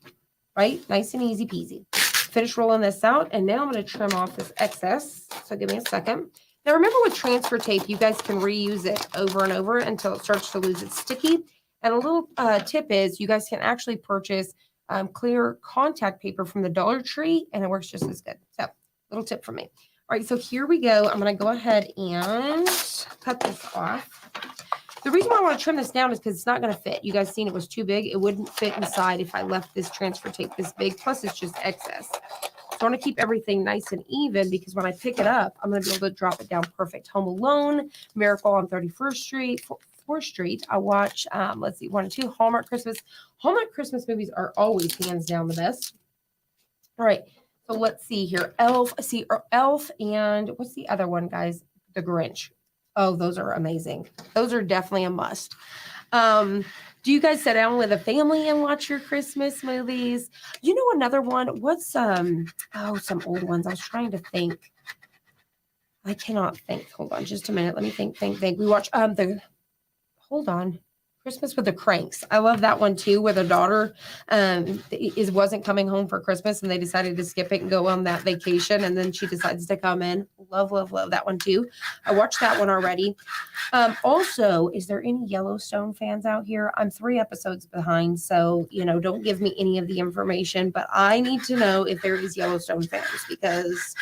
right? Nice and easy peasy. Finish rolling this out, and now I'm going to trim off this excess. So give me a second. Now remember, with transfer tape, you guys can reuse it over and over until it starts to lose its sticky. And a little tip is, you guys can actually purchase clear contact paper from the Dollar Tree, and it works just as good. So little tip from me. All right, so here we go. I'm going to go ahead and cut this off. The reason why I want to trim this down is because it's not going to fit. You guys seen it was too big. It wouldn't fit inside if I left this transfer tape this big. Plus, it's just excess. So I want to keep everything nice and even, because when I pick it up, I'm going to be able to drop it down perfect. Home Alone, Miracle on 31st Street, 4th Street. I watch, let's see, 1 and 2, Hallmark Christmas. Hallmark Christmas movies are always hands down the best. All right. So let's see here. Elf, and what's the other one, guys? The Grinch. Oh, those are amazing. Those are definitely a must. Do you guys sit down with a family and watch your Christmas movies? You know, another one, what's, some old ones. I was trying to think. I cannot think. Hold on just a minute. Let me think. We watch, hold on. Christmas with the Cranks. I love that one too, where the daughter wasn't coming home for Christmas, and they decided to skip it and go on that vacation, and then she decides to come in. Love that one too. I watched that one already. Also, is there any Yellowstone fans out here? I'm 3 episodes behind, so you know, don't give me any of the information, but I need to know if there is Yellowstone fans, because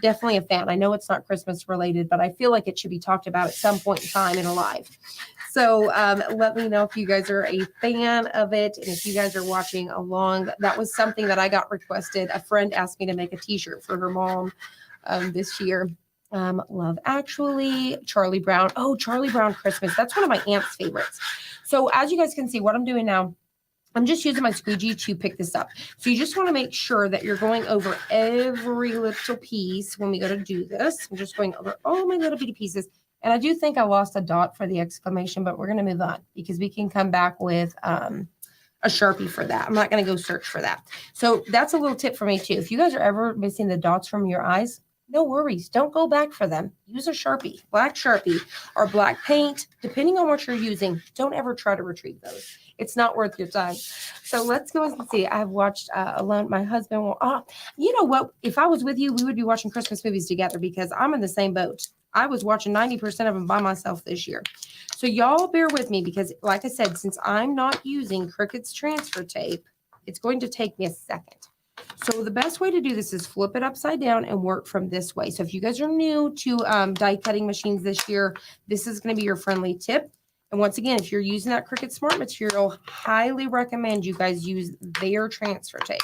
definitely a fan. I know it's not Christmas related, but I feel like it should be talked about at some point in time in a live. So let me know if you guys are a fan of it, and if you guys are watching along. That was something that I got requested. A friend asked me to make a t-shirt for her mom this year. Love Actually, Charlie Brown. Oh, Charlie Brown Christmas. That's one of my aunt's favorites. So as you guys can see, what I'm doing now, I'm just using my squeegee to pick this up. So you just want to make sure that you're going over every little piece when we go to do this. I'm just going over all my little bitty pieces. And I do think I lost a dot for the exclamation, but we're going to move on, because we can come back with a Sharpie for that. I'm not going to go search for that. So that's a little tip for me too. If you guys are ever missing the dots from your eyes, no worries. Don't go back for them. Use a Sharpie, black Sharpie or black paint, depending on what you're using. Don't ever try to retrieve those. It's not worth your time. So let's go and see. I've watched Alone. My husband will, you know what? If I was with you, we would be watching Christmas movies together, because I'm in the same boat. I was watching 90% of them by myself this year. So y'all bear with me, because like I said, since I'm not using Cricut's transfer tape, it's going to take me a second. So the best way to do this is flip it upside down and work from this way. So if you guys are new to die cutting machines this year, this is going to be your friendly tip. And once again, if you're using that Cricut Smart Material, highly recommend you guys use their transfer tape.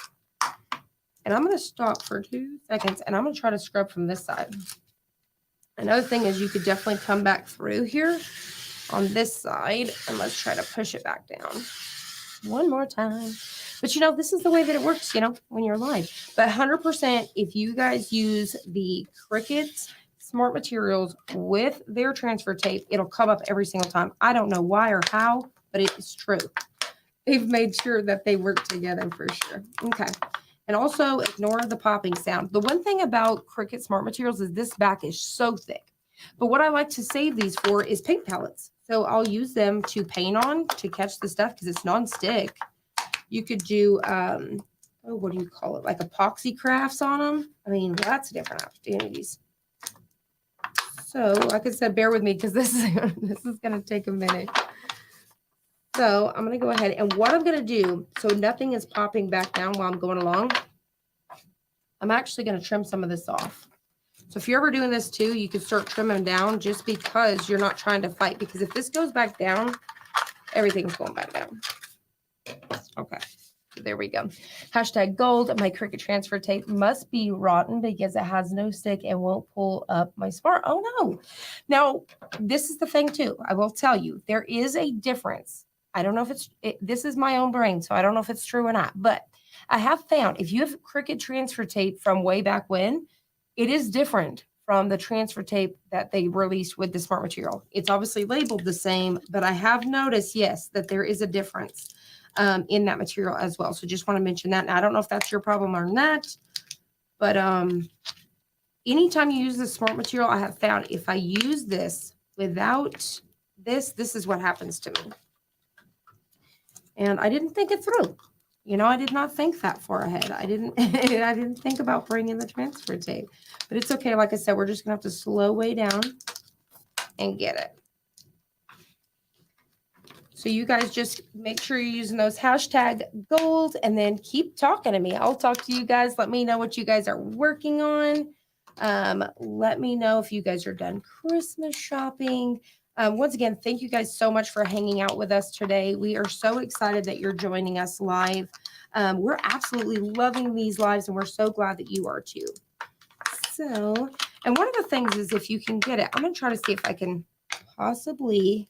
And I'm going to stop for 2 seconds and I'm going to try to scrub from this side. Another thing is you could definitely come back through here on this side and let's try to push it back down one more time. But you know, this is the way that it works, you know, when you're live. But 100%, if you guys use the Cricut Smart Materials with their transfer tape, it'll come up every single time. I don't know why or how, but it is true. They've made sure that they work together for sure. Okay. And also ignore the popping sound. The one thing about Cricut Smart Materials is this back is so thick. But what I like to save these for is paint palettes. So I'll use them to paint on to catch the stuff because it's non-stick. You could do, what do you call it? Like epoxy crafts on them. I mean, lots of different opportunities. So like I said, bear with me because this is going to take a minute. So I'm going to go ahead and what I'm going to do, so nothing is popping back down while I'm going along, I'm actually going to trim some of this off. So if you're ever doing this too, you can start trimming down just because you're not trying to fight. Because if this goes back down, everything's going back down. Okay, so there we go. Hashtag gold. My Cricut transfer tape must be rotten because it has no stick and won't pull up my smart. Oh no. Now, this is the thing too. I will tell you, there is a difference. I don't know if this is my own brain, so I don't know if it's true or not, but I have found if you have Cricut transfer tape from way back when, it is different from the transfer tape that they released with the Smart Material. It's obviously labeled the same, but I have noticed, yes, that there is a difference in that material as well. So just want to mention that. Now, I don't know if that's your problem or not, but anytime you use the Smart Material, I have found if I use this without this, this is what happens to me. And I didn't think it through. You know, I did not think that far ahead. I didn't think about bringing the transfer tape. But it's okay. Like I said, we're just going to have to slow way down and get it. So you guys just make sure you're using those hashtag gold and then keep talking to me. I'll talk to you guys. Let me know what you guys are working on. Let me know if you guys are done Christmas shopping. Once again, thank you guys so much for hanging out with us today. We are so excited that you're joining us live. We're absolutely loving these lives, and we're so glad that you are too. So, and one of the things is if you can get it, I'm going to try to see if I can possibly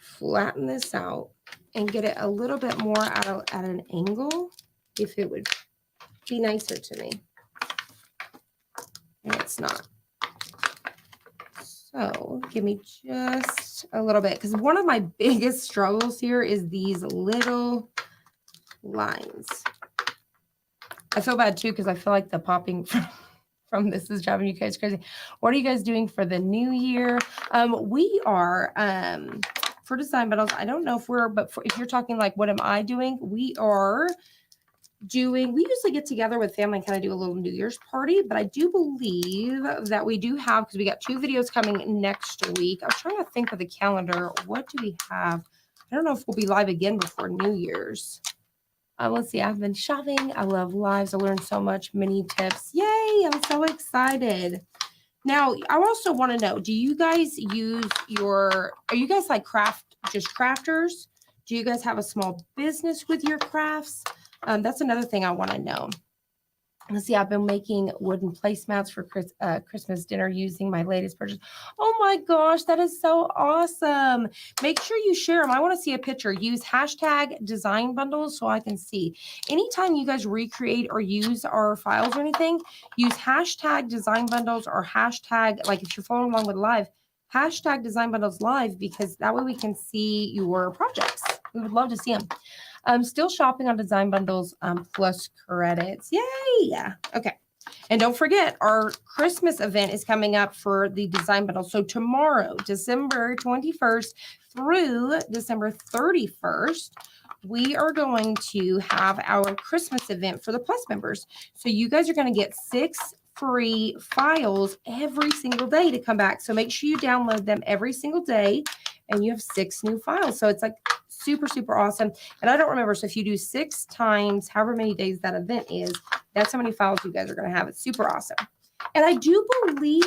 flatten this out and get it a little bit more at an angle, if it would be nicer to me. And it's not. So give me just a little bit, because one of my biggest struggles here is these little lines. I feel bad too, because I feel like the popping from this is driving you guys crazy. What are you guys doing for the new year? We are for design bundles. I don't know if we're, but if you're talking like, what am I doing? We usually get together with family and kind of do a little New Year's party, but I do believe that we do have, because we got 2 videos coming next week. I'm trying to think of the calendar. What do we have? I don't know if we'll be live again before New Year's. Let's see. I've been shopping. I love lives. I learned so much. Mini tips. Yay. I'm so excited. Now, I also want to know, do you guys use are you guys like just crafters? Do you guys have a small business with your crafts? That's another thing I want to know. Let's see, I've been making wooden placemats for Christmas dinner using my latest purchase. Oh my gosh, that is so awesome. Make sure you share them. I want to see a picture. Use hashtag design bundles so I can see. Anytime you guys recreate or use our files or anything, use hashtag design bundles or hashtag, like if you're following along with live, hashtag design bundles live, because that way we can see your projects. We would love to see them. I'm still shopping on design bundles plus credits. Yay! Okay. And don't forget, our Christmas event is coming up for the design bundle. So tomorrow, December 21st through December 31st, we are going to have our Christmas event for the Plus members. So you guys are going to get 6 free files every single day to come back. So make sure you download them every single day, and you have 6 new files. So it's like super, super awesome. And I don't remember. So if you do 6 times, however many days that event is, that's how many files you guys are going to have. It's super awesome. And I do believe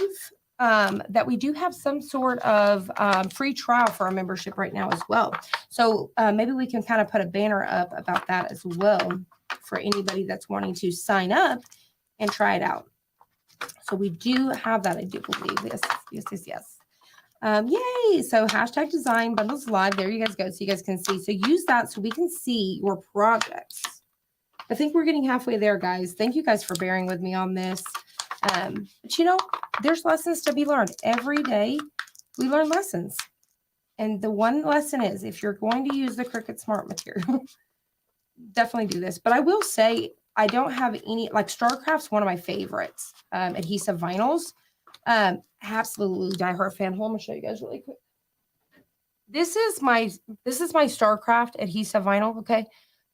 that we do have some sort of free trial for our membership right now as well. So maybe we can kind of put a banner up about that as well for anybody that's wanting to sign up and try it out. So we do have that, I do believe. Yes, yes, yes, yes. Yay! So hashtag design bundles live. There you guys go. So you guys can see. So use that so we can see your projects. I think we're getting halfway there, guys. Thank you guys for bearing with me on this. But you know, there's lessons to be learned. Every day we learn lessons. And the one lesson is, if you're going to use the Cricut Smart material, definitely do this. But I will say, I don't have any, like StarCraft's one of my favorites. Adhesive vinyls. Absolutely diehard fan. Hold on, I'm gonna show you guys really quick. This is my StarCraft adhesive vinyl. Okay.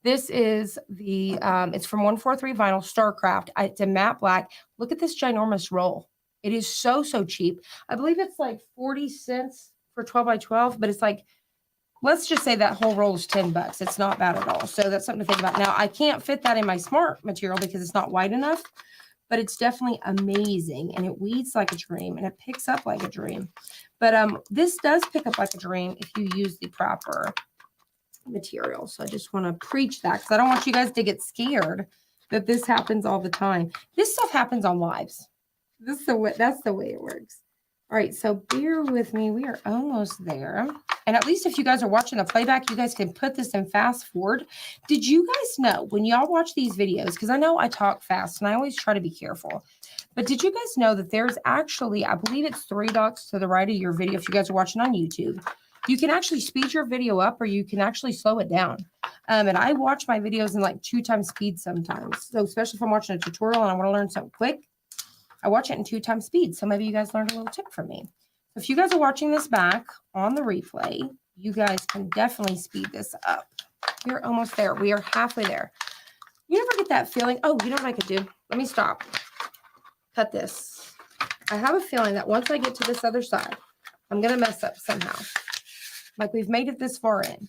This is the, it's from 143 Vinyl StarCraft. It's a matte black. Look at this ginormous roll. It is so, so cheap. I believe it's like 40 cents for 12 by 12, but it's like, let's just say that whole roll is 10 bucks. It's not bad at all. So that's something to think about. Now, I can't fit that in my Smart material because it's not wide enough, but it's definitely amazing. And it weeds like a dream and it picks up like a dream. But this does pick up like a dream if you use the proper material. So I just want to preach that because I don't want you guys to get scared that this happens all the time. This stuff happens on lives. That's the way it works. All right, so bear with me. We are almost there. And at least if you guys are watching the playback, you guys can put this in fast forward. Did you guys know when y'all watch these videos, because I know I talk fast and I always try to be careful, but did you guys know that there's actually, I believe it's 3 dots to the right of your video if you guys are watching on YouTube. You can actually speed your video up or you can actually slow it down. And I watch my videos in like 2 times speed sometimes. So especially if I'm watching a tutorial and I want to learn something quick, I watch it in 2 times speed. So maybe you guys learned a little tip from me. If you guys are watching this back on the replay, you guys can definitely speed this up. We're almost there. We are halfway there. You never get that feeling. Oh, you know what I could do? Let me stop. Cut this. I have a feeling that once I get to this other side, I'm going to mess up somehow. Like we've made it this far in.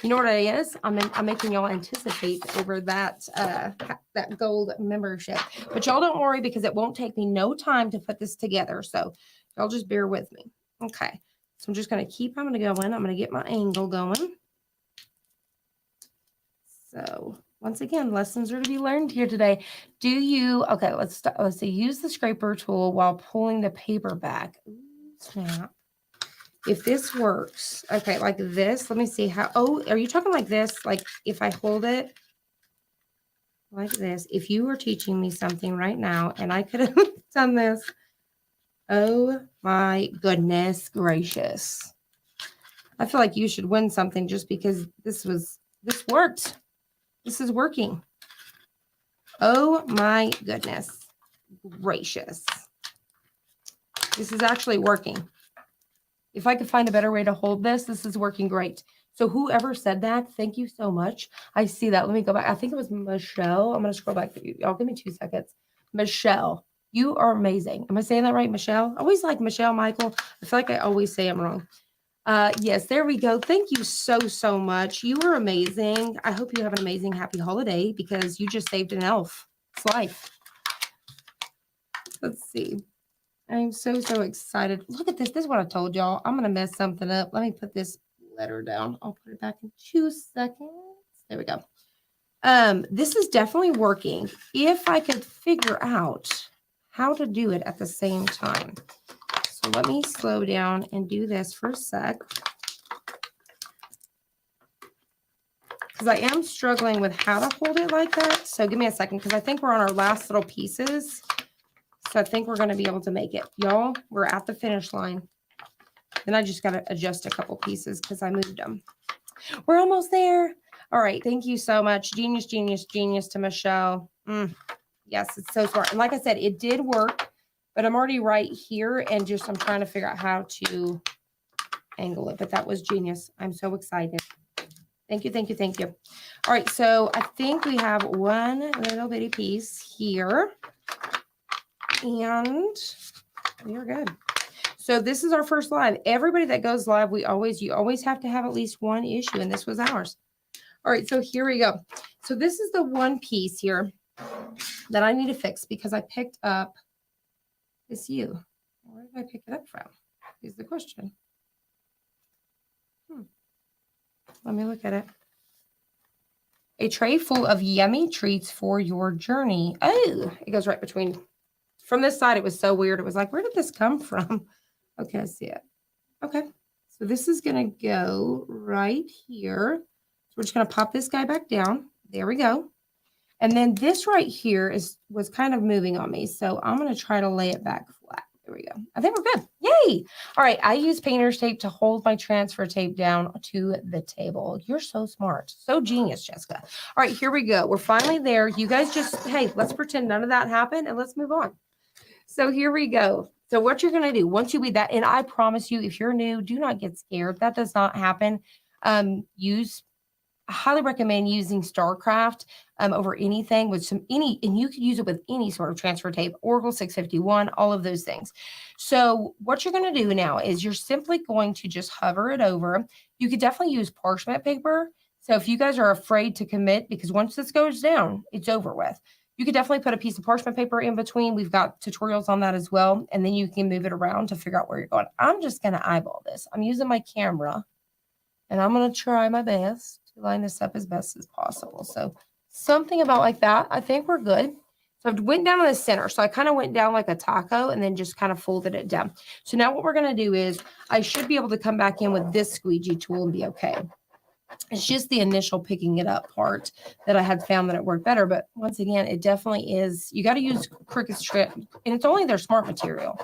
You know what it is? I'm making y'all anticipate over that that gold membership. But y'all don't worry because it won't take me no time to put this together. So y'all just bear with me. Okay. So I'm just going to keep, I'm going to go in. I'm going to get my angle going. So once again, lessons are to be learned here today. Do you, okay, let's see, use the scraper tool while pulling the paper back. Ooh, snap. If this works, okay, like this, let me see how, oh, are you talking like this? Like if I hold it like this, if you were teaching me something right now and I could have done this, oh my goodness gracious. I feel like you should win something just because this worked. This is working. Oh my goodness gracious. This is actually working. If I could find a better way to hold this, this is working great. So whoever said that, thank you so much. I see that. Let me go back. I think it was Michelle. I'm going to scroll back for you. Y'all give me 2 seconds. Michelle, you are amazing. Am I saying that right, Michelle? I always like Michelle, Michael. I feel like I always say I'm wrong. Yes, there we go. Thank you so, so much. You are amazing. I hope you have an amazing, happy holiday because you just saved an elf's life. Let's see. I'm so, so excited. Look at this. This is what I told y'all. I'm going to mess something up. Let me put this letter down. I'll put it back in 2 seconds. There we go. This is definitely working. If I could figure out how to do it at the same time. So let me slow down and do this for a sec. Because I am struggling with how to hold it like that. So give me a second because I think we're on our last little pieces. So I think we're going to be able to make it. Y'all, we're at the finish line. Then I just got to adjust a couple pieces because I moved them. We're almost there. All right. Thank you so much. Genius, genius, genius to Michelle. Yes, it's so smart. And like I said, it did work, but I'm already right here and just I'm trying to figure out how to angle it. But that was genius. I'm so excited. Thank you, thank you, thank you. All right. So I think we have one little bitty piece here. And we're good. So this is our first live. Everybody that goes live, you always have to have at least one issue, and this was ours. All right, so here we go. So this is the one piece here that I need to fix because I picked up It's you. Where did I pick it up from? Is the question. Let me look at it. A tray full of yummy treats for your journey. Oh, it goes right between. From this side, it was so weird. It was like, where did this come from? Okay, I see it. Okay, so this is going to go right here. So we're just going to pop this guy back down. There we go. And then this right here was kind of moving on me. So I'm going to try to lay it back flat. There we go. I think we're good. Yay. All right. I use painter's tape to hold my transfer tape down to the table. You're so smart. So genius, Jessica. All right, here we go. We're finally there. You guys just, hey, let's pretend none of that happened and let's move on. So here we go. So what you're going to do once you read that, and I promise you, if you're new, do not get scared. That does not happen. I highly recommend using StarCraft over anything with and you could use it with any sort of transfer tape, Oracle 651, all of those things. So what you're going to do now is you're simply going to just hover it over. You could definitely use parchment paper. So if you guys are afraid to commit, because once this goes down, it's over with. You could definitely put a piece of parchment paper in between. We've got tutorials on that as well. And then you can move it around to figure out where you're going. I'm just going to eyeball this. I'm using my camera and I'm going to try my best to line this up as best as possible. So something about like that. I think we're good. So I went down in the center. So I kind of went down like a taco and then just kind of folded it down. So now what we're going to do is I should be able to come back in with this squeegee tool and be okay. It's just the initial picking it up part that I had found that it worked better. But once again, it definitely is. You got to use Cricut strip, and it's only their smart material.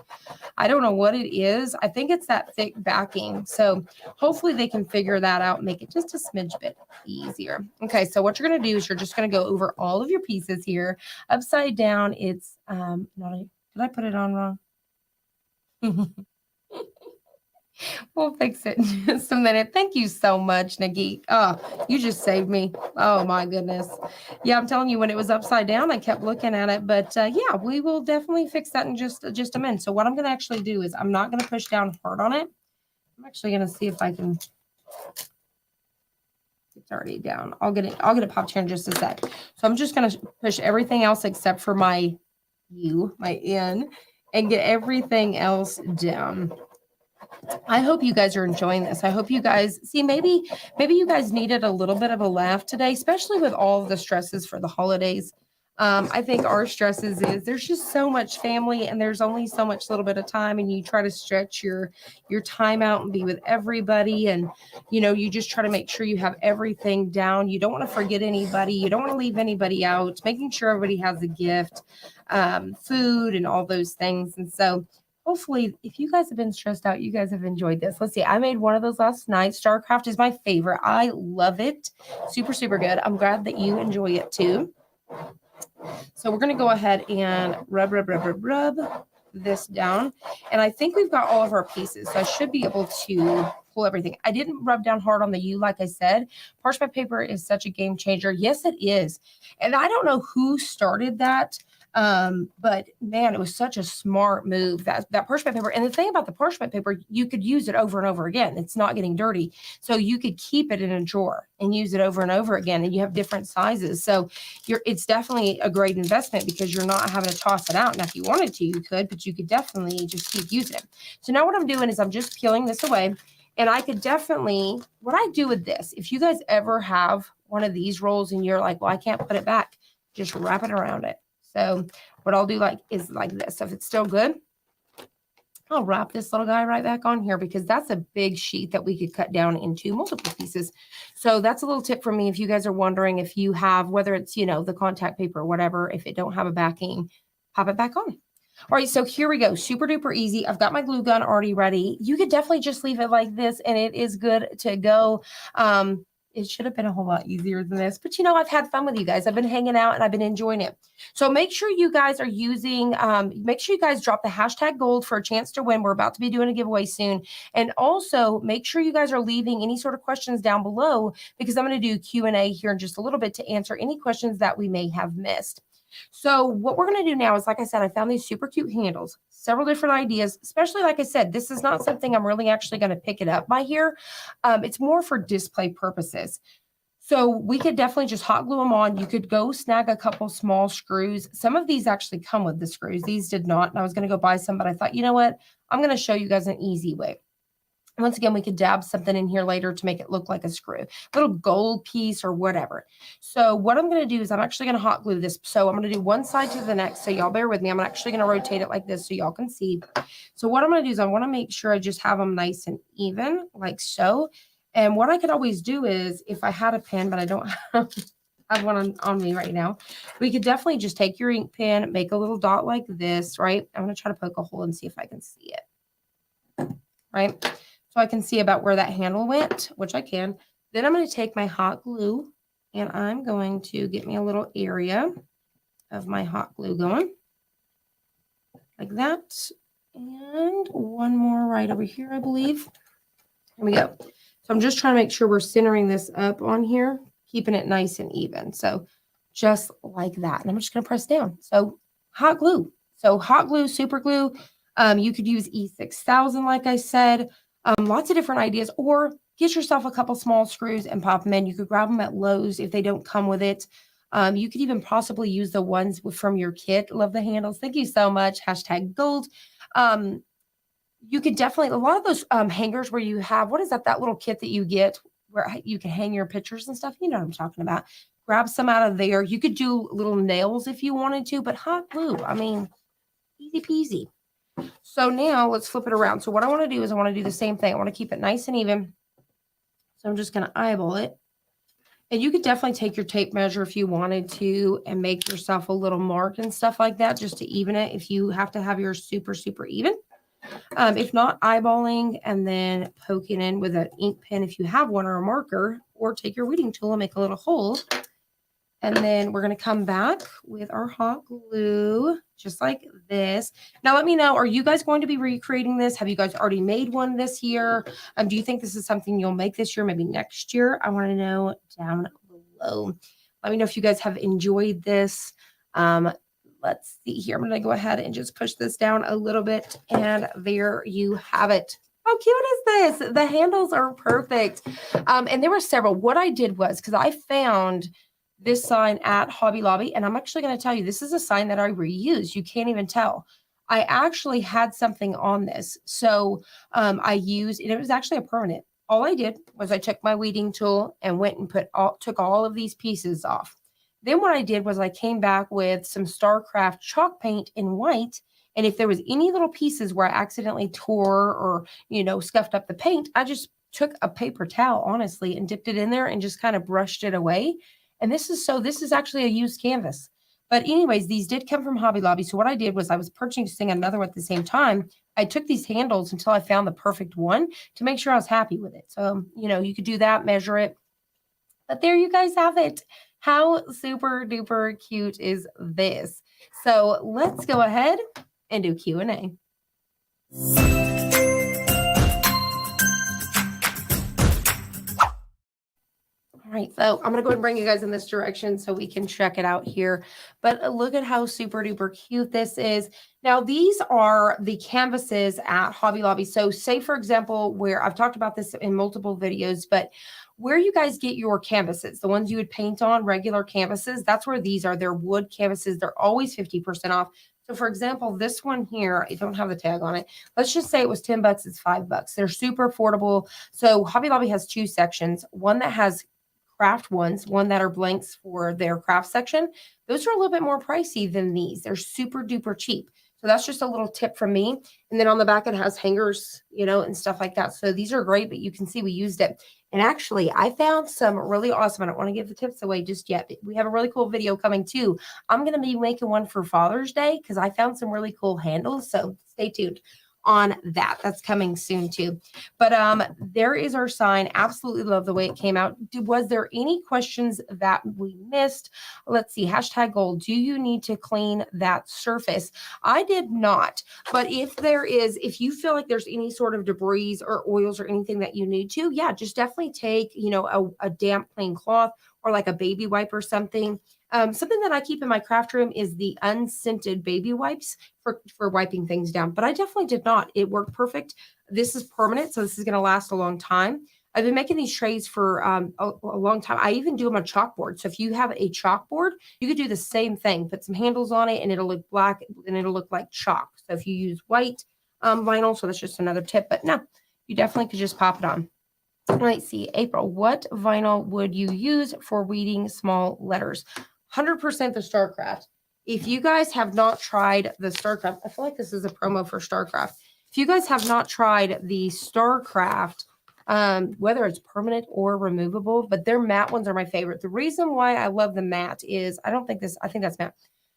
I don't know what it is. I think it's that thick backing. So hopefully they can figure that out and make it just a smidge bit easier. Okay, so what you're going to do is you're just going to go over all of your pieces here. Upside down, it's did I put it on wrong? We'll fix it in just a minute. Thank you so much, Nagit. Oh, you just saved me. Oh, my goodness. Yeah, I'm telling you, when it was upside down, I kept looking at it. But yeah, we will definitely fix that in just a minute. So what I'm going to actually do is I'm not going to push down hard on it. I'm actually going to see if I can. It's already down. I'll get it popped here in just a sec. So I'm just going to push everything else except for my N, and get everything else down. I hope you guys are enjoying this. I hope you guys see, maybe you guys needed a little bit of a laugh today, especially with all of the stresses for the holidays. I think our stresses is there's just so much family and there's only so much little bit of time, and you try to stretch your time out and be with everybody. And, you just try to make sure you have everything down. You don't want to forget anybody. You don't want to leave anybody out, making sure everybody has a gift, food and all those things. And so hopefully, if you guys have been stressed out, you guys have enjoyed this. Let's see. I made one of those last night. StarCraft is my favorite. I love it. Super, super good. I'm glad that you enjoy it too. So we're going to go ahead and rub this down. And I think we've got all of our pieces. So I should be able to pull everything. I didn't rub down hard on the U, like I said. Parchment paper is such a game changer. Yes, it is. And I don't know who started that. But man, it was such a smart move, that parchment paper. And the thing about the parchment paper, you could use it over and over again. It's not getting dirty. So you could keep it in a drawer and use it over and over again. And you have different sizes. So it's definitely a great investment because you're not having to toss it out. Now, if you wanted to, you could, but you could definitely just keep using it. So now what I'm doing is I'm just peeling this away. And I could definitely, what I do with this, if you guys ever have one of these rolls and you're like, well, I can't put it back, just wrap it around it. So what I'll do is like this. So if it's still good, I'll wrap this little guy right back on here because that's a big sheet that we could cut down into multiple pieces. So that's a little tip from me. If you guys are wondering if you have, whether it's, the contact paper or whatever, if it don't have a backing, pop it back on. All right, so here we go. Super duper easy. I've got my glue gun already ready. You could definitely just leave it like this and it is good to go. It should have been a whole lot easier than this, but I've had fun with you guys. I've been hanging out and I've been enjoying it. So make sure you guys are using, make sure you guys drop the hashtag gold for a chance to win. We're about to be doing a giveaway soon. And also make sure you guys are leaving any sort of questions down below because I'm going to do Q&A here in just a little bit to answer any questions that we may have missed. So what we're going to do now is, like I said, I found these super cute handles, several different ideas, especially like I said, this is not something I'm really actually going to pick it up by here. It's more for display purposes. So we could definitely just hot glue them on. You could go snag a couple small screws. Some of these actually come with the screws. These did not. And I was going to go buy some, but I thought, you know what? I'm going to show you guys an easy way. Once again, we could dab something in here later to make it look like a screw, little gold piece or whatever. So what I'm going to do is I'm actually going to hot glue this. So I'm going to do one side to the next. So y'all bear with me. I'm actually going to rotate it like this so y'all can see. So what I'm going to do is I want to make sure I just have them nice and even like so. And what I could always do is if I had a pen, but I don't have one on me right now, we could definitely just take your ink pen, make a little dot like this, right? I'm going to try to poke a hole and see if I can see it, right? So I can see about where that handle went, which I can. Then I'm going to take my hot glue and I'm going to get me a little area of my hot glue going like that. And one more right over here, I believe. Here we go. So I'm just trying to make sure we're centering this up on here, keeping it nice and even. So just like that. And I'm just going to press down. So hot glue. So hot glue, super glue. You could use E6000, like I said. Lots of different ideas, or get yourself a couple small screws and pop them in. You could grab them at Lowe's if they don't come with it. You could even possibly use the ones from your kit. Love the handles. Thank you so much. Hashtag gold. You could definitely, a lot of those hangers where you have, what is that, that little kit that you get where you can hang your pictures and stuff. You know what I'm talking about. Grab some out of there. You could do little nails if you wanted to, but hot glue, I mean, easy peasy. So now let's flip it around. So what I want to do is I want to do the same thing. I want to keep it nice and even. So I'm just going to eyeball it. And you could definitely take your tape measure if you wanted to and make yourself a little mark and stuff like that just to even it if you have to have yours super, super even. If not, eyeballing and then poking in with an ink pen if you have one or a marker, or take your weeding tool and make a little hole. And then we're going to come back with our hot glue, just like this. Now, let me know, are you guys going to be recreating this? Have you guys already made one this year? Do you think this is something you'll make this year, maybe next year? I want to know down below. Let me know if you guys have enjoyed this. Let's see here. I'm going to go ahead and just push this down a little bit. And there you have it. How cute is this? The handles are perfect. And there were several. What I did was, because I found this sign at Hobby Lobby, and I'm actually going to tell you, this is a sign that I reuse. You can't even tell. I actually had something on this. So I used, and it was actually a permanent. All I did was I took my weeding tool and went and took all of these pieces off. Then what I did was I came back with some StarCraft chalk paint in white. And if there was any little pieces where I accidentally tore or, scuffed up the paint, I just took a paper towel, honestly, and dipped it in there and just kind of brushed it away. And this is actually a used canvas. But anyways, these did come from Hobby Lobby. So what I did was I was purchasing another one at the same time. I took these handles until I found the perfect one to make sure I was happy with it. So, you could do that, measure it. But there you guys have it. How super duper cute is this? So let's go ahead and do Q&A. All right, so I'm going to go ahead and bring you guys in this direction so we can check it out here. But look at how super duper cute this is. Now, these are the canvases at Hobby Lobby. So say, for example, where I've talked about this in multiple videos, but where you guys get your canvases, the ones you would paint on, regular canvases, that's where these are. They're wood canvases. They're always 50% off. So for example, this one here, I don't have the tag on it. Let's just say it was $10. It's $5. They're super affordable. So Hobby Lobby has two sections, one that has craft ones, one that are blanks for their craft section. Those are a little bit more pricey than these. They're super duper cheap. So that's just a little tip from me. And then on the back, it has hangers, and stuff like that. So these are great, but you can see we used it. And actually, I found some really awesome. I don't want to give the tips away just yet, but we have a really cool video coming too. I'm going to be making one for Father's Day because I found some really cool handles. So stay tuned on that. That's coming soon too. But there is our sign. Absolutely love the way it came out. Was there any questions that we missed? Let's see. Hashtag gold. Do you need to clean that surface? I did not. But if you feel like there's any sort of debris or oils or anything that you need to, yeah, just definitely take, a damp clean cloth or like a baby wipe or something. Something that I keep in my craft room is the unscented baby wipes for wiping things down. But I definitely did not. It worked perfect. This is permanent, so this is going to last a long time. I've been making these trays for a long time. I even do them on chalkboard. So if you have a chalkboard, you could do the same thing. Put some handles on it and it'll look black and it'll look like chalk. So if you use white vinyl, so that's just another tip. But no, you definitely could just pop it on. Let's see, April, what vinyl would you use for reading small letters? 100% the StarCraft. If you guys have not tried the StarCraft, I feel like this is a promo for StarCraft. If you guys have not tried the StarCraft, whether it's permanent or removable, but their matte ones are my favorite. The reason why I love the matte is, I think that's matte.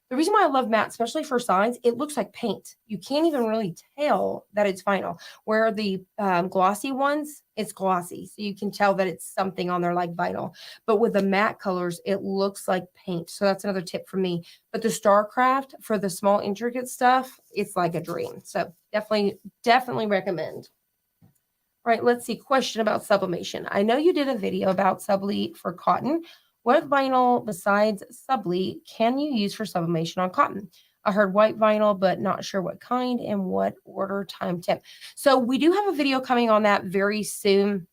The reason why I love matte, especially for signs, it looks like paint. You can't even really tell that it's vinyl. Where the glossy ones, it's glossy. So you can tell that it's something on there like vinyl. But with the matte colors, it looks like paint. So that's another tip for me. But the StarCraft, for the small intricate stuff, it's like a dream. So definitely recommend. All right, let's see. Question about sublimation. I know you did a video about subli for cotton. What vinyl besides subli can you use for sublimation on cotton? I heard white vinyl, but not sure what kind and what order time tip. So we do have a video coming on that very soon.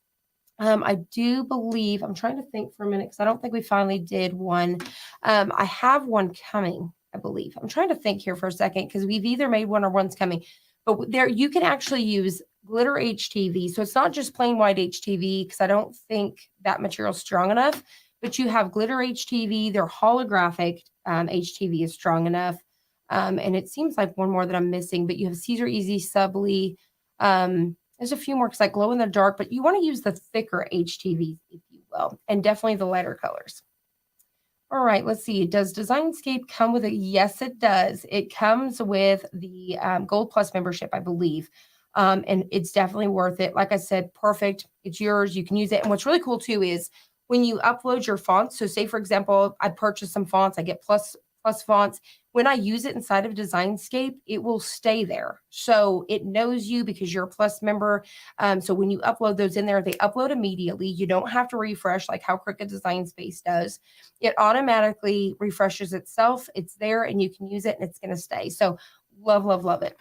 I do believe, I'm trying to think for a minute because I don't think we finally did one. I have one coming, I believe. I'm trying to think here for a second because we've either made one or one's coming. But there you can actually use glitter HTV. So it's not just plain white HTV because I don't think that material is strong enough. But you have glitter HTV, their holographic HTV is strong enough. And it seems like one more that I'm missing, but you have Caesar Easy, Subli. There's a few more because I glow in the dark, but you want to use the thicker HTVs, if you will, and definitely the lighter colors. All right, let's see. Does Designscape come with it? Yes, it does. It comes with the Gold Plus membership, I believe. And it's definitely worth it. Like I said, perfect. It's yours. You can use it. And what's really cool too is when you upload your fonts. So say, for example, I purchased some fonts. I get plus fonts. When I use it inside of Designscape, it will stay there. So it knows you because you're a Plus member. So when you upload those in there, they upload immediately. You don't have to refresh like how Cricut Design Space does. It automatically refreshes itself. It's there and you can use it and it's going to stay. So love, love, love it.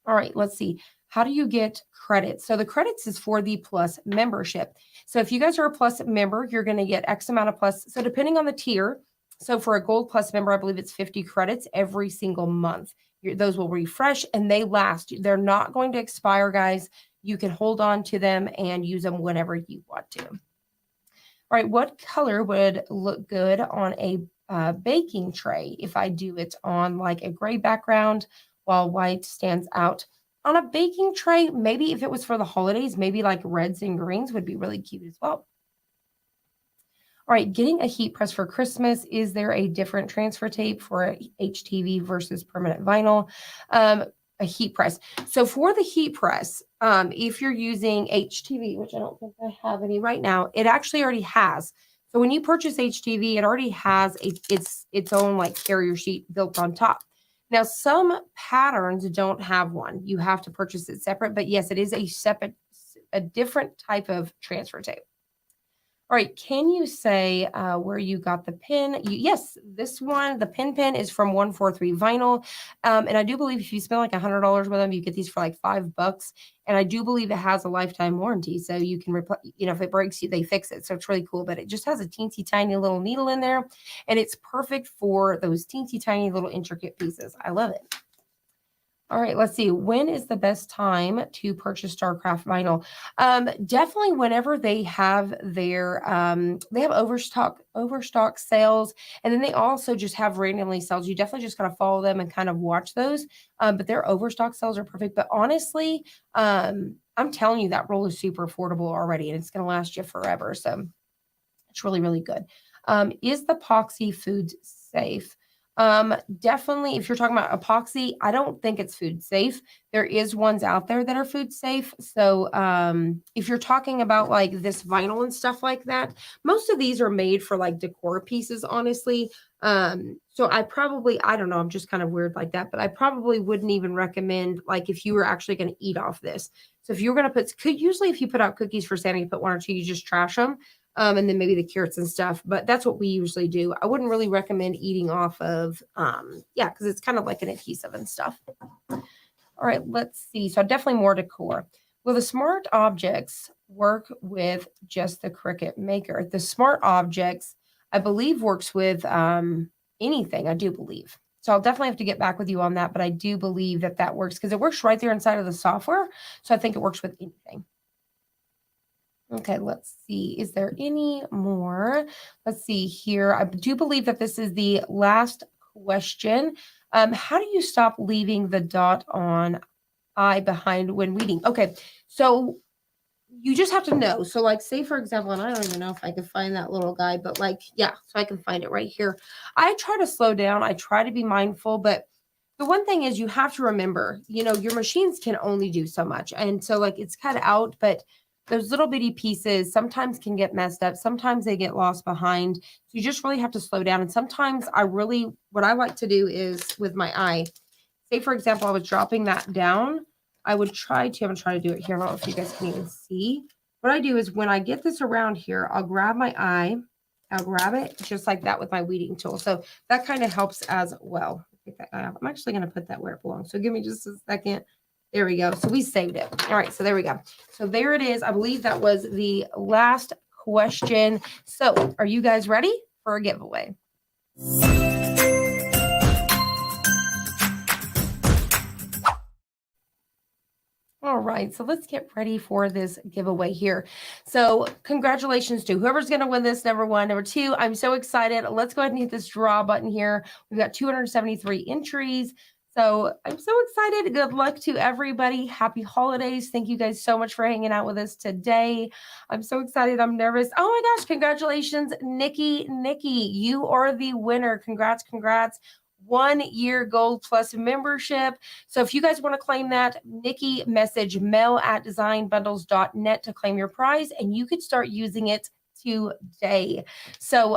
All right, let's see. How do you get credits? So the credits is for the Plus membership. So if you guys are a Plus member, you're going to get X amount of Plus. So depending on the tier, so for a Gold Plus member, I believe it's 50 credits every single month. Those will refresh and they last. They're not going to expire, guys. You can hold on to them and use them whenever you want to. All right, what color would look good on a baking tray if I do it on like a gray background while white stands out? On a baking tray, maybe if it was for the holidays, maybe like reds and greens would be really cute as well. All right, getting a heat press for Christmas. Is there a different transfer tape for HTV versus permanent vinyl? A heat press. So for the heat press, if you're using HTV, which I don't think I have any right now, it actually already has. So when you purchase HTV, it already has its own like carrier sheet built on top. Now, some patterns don't have one. You have to purchase it separate, but yes, it is a different type of transfer tape. All right, can you say where you got the pin? Yes, this one, the pin is from 143 Vinyl. And I do believe if you spend like $100 with them, you get these for like $5. And I do believe it has a lifetime warranty. So you can, if it breaks, they fix it. So it's really cool. But it just has a teensy tiny little needle in there. And it's perfect for those teensy tiny little intricate pieces. I love it. All right, let's see. When is the best time to purchase StarCraft vinyl? Definitely whenever they have their they have overstock sales, and then they also just have randomly sales. You definitely just gotta follow them and kind of watch those. But their overstock sales are perfect. But honestly, I'm telling you that roll is super affordable already, and it's gonna last you forever. So it's really, really good. Is the epoxy food safe? Definitely, if you're talking about epoxy, I don't think it's food safe. There is ones out there that are food safe. So if you're talking about like this vinyl and stuff like that, most of these are made for like decor pieces, honestly. So I don't know, I'm just kind of weird like that, but I probably wouldn't even recommend like if you were actually going to eat off this. So if you're going to usually if you put out cookies for Santa, you put one or two, you just trash them. And then maybe the carrots and stuff, but that's what we usually do. I wouldn't really recommend eating off of, because it's kind of like an adhesive and stuff. All right, let's see. So definitely more decor. Well, the smart objects work with just the Cricut Maker. The Smart Objects, I believe, works with anything, I do believe. So I'll definitely have to get back with you on that, but I do believe that that works because it works right there inside of the software. So I think it works with anything. Okay, let's see. Is there any more? Let's see here. I do believe that this is the last question. How do you stop leaving the dot on I behind when reading? Okay, so you just have to know. So, like, say for example, and I don't even know if I can find that little guy, but like, yeah, so I can find it right here. I try to slow down. I try to be mindful, but the one thing is you have to remember, your machines can only do so much. And so like it's cut out, but those little bitty pieces sometimes can get messed up. Sometimes they get lost behind. So you just really have to slow down. And sometimes what I like to do is with my eye, say for example, I was dropping that down. I'm going to try to do it here. I don't know if you guys can even see. What I do is when I get this around here, I'll grab my eye. I'll grab it just like that with my weeding tool. So that kind of helps as well. Take that guy off. I'm actually going to put that where it belongs. So give me just a second. There we go. So we saved it. All right. So there we go. So there it is. I believe that was the last question. So are you guys ready for a giveaway? All right, so let's get ready for this giveaway here. So congratulations to whoever's going to win this, number one. Number two, I'm so excited. Let's go ahead and hit this draw button here. We've got 273 entries. So I'm so excited. Good luck to everybody. Happy holidays. Thank you guys so much for hanging out with us today. I'm so excited. I'm nervous. Oh my gosh, congratulations, Nikki. Nikki, you are the winner. Congrats, congrats. 1 year Gold Plus membership. So if you guys want to claim that, Nikki, message mail@designbundles.net to claim your prize, and you could start using it today. So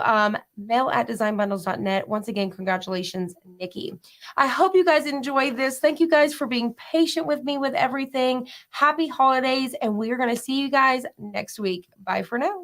mail@designbundles.net. Once again, congratulations, Nikki. I hope you guys enjoyed this. Thank you guys for being patient with me with everything. Happy holidays, and we are going to see you guys next week. Bye for now.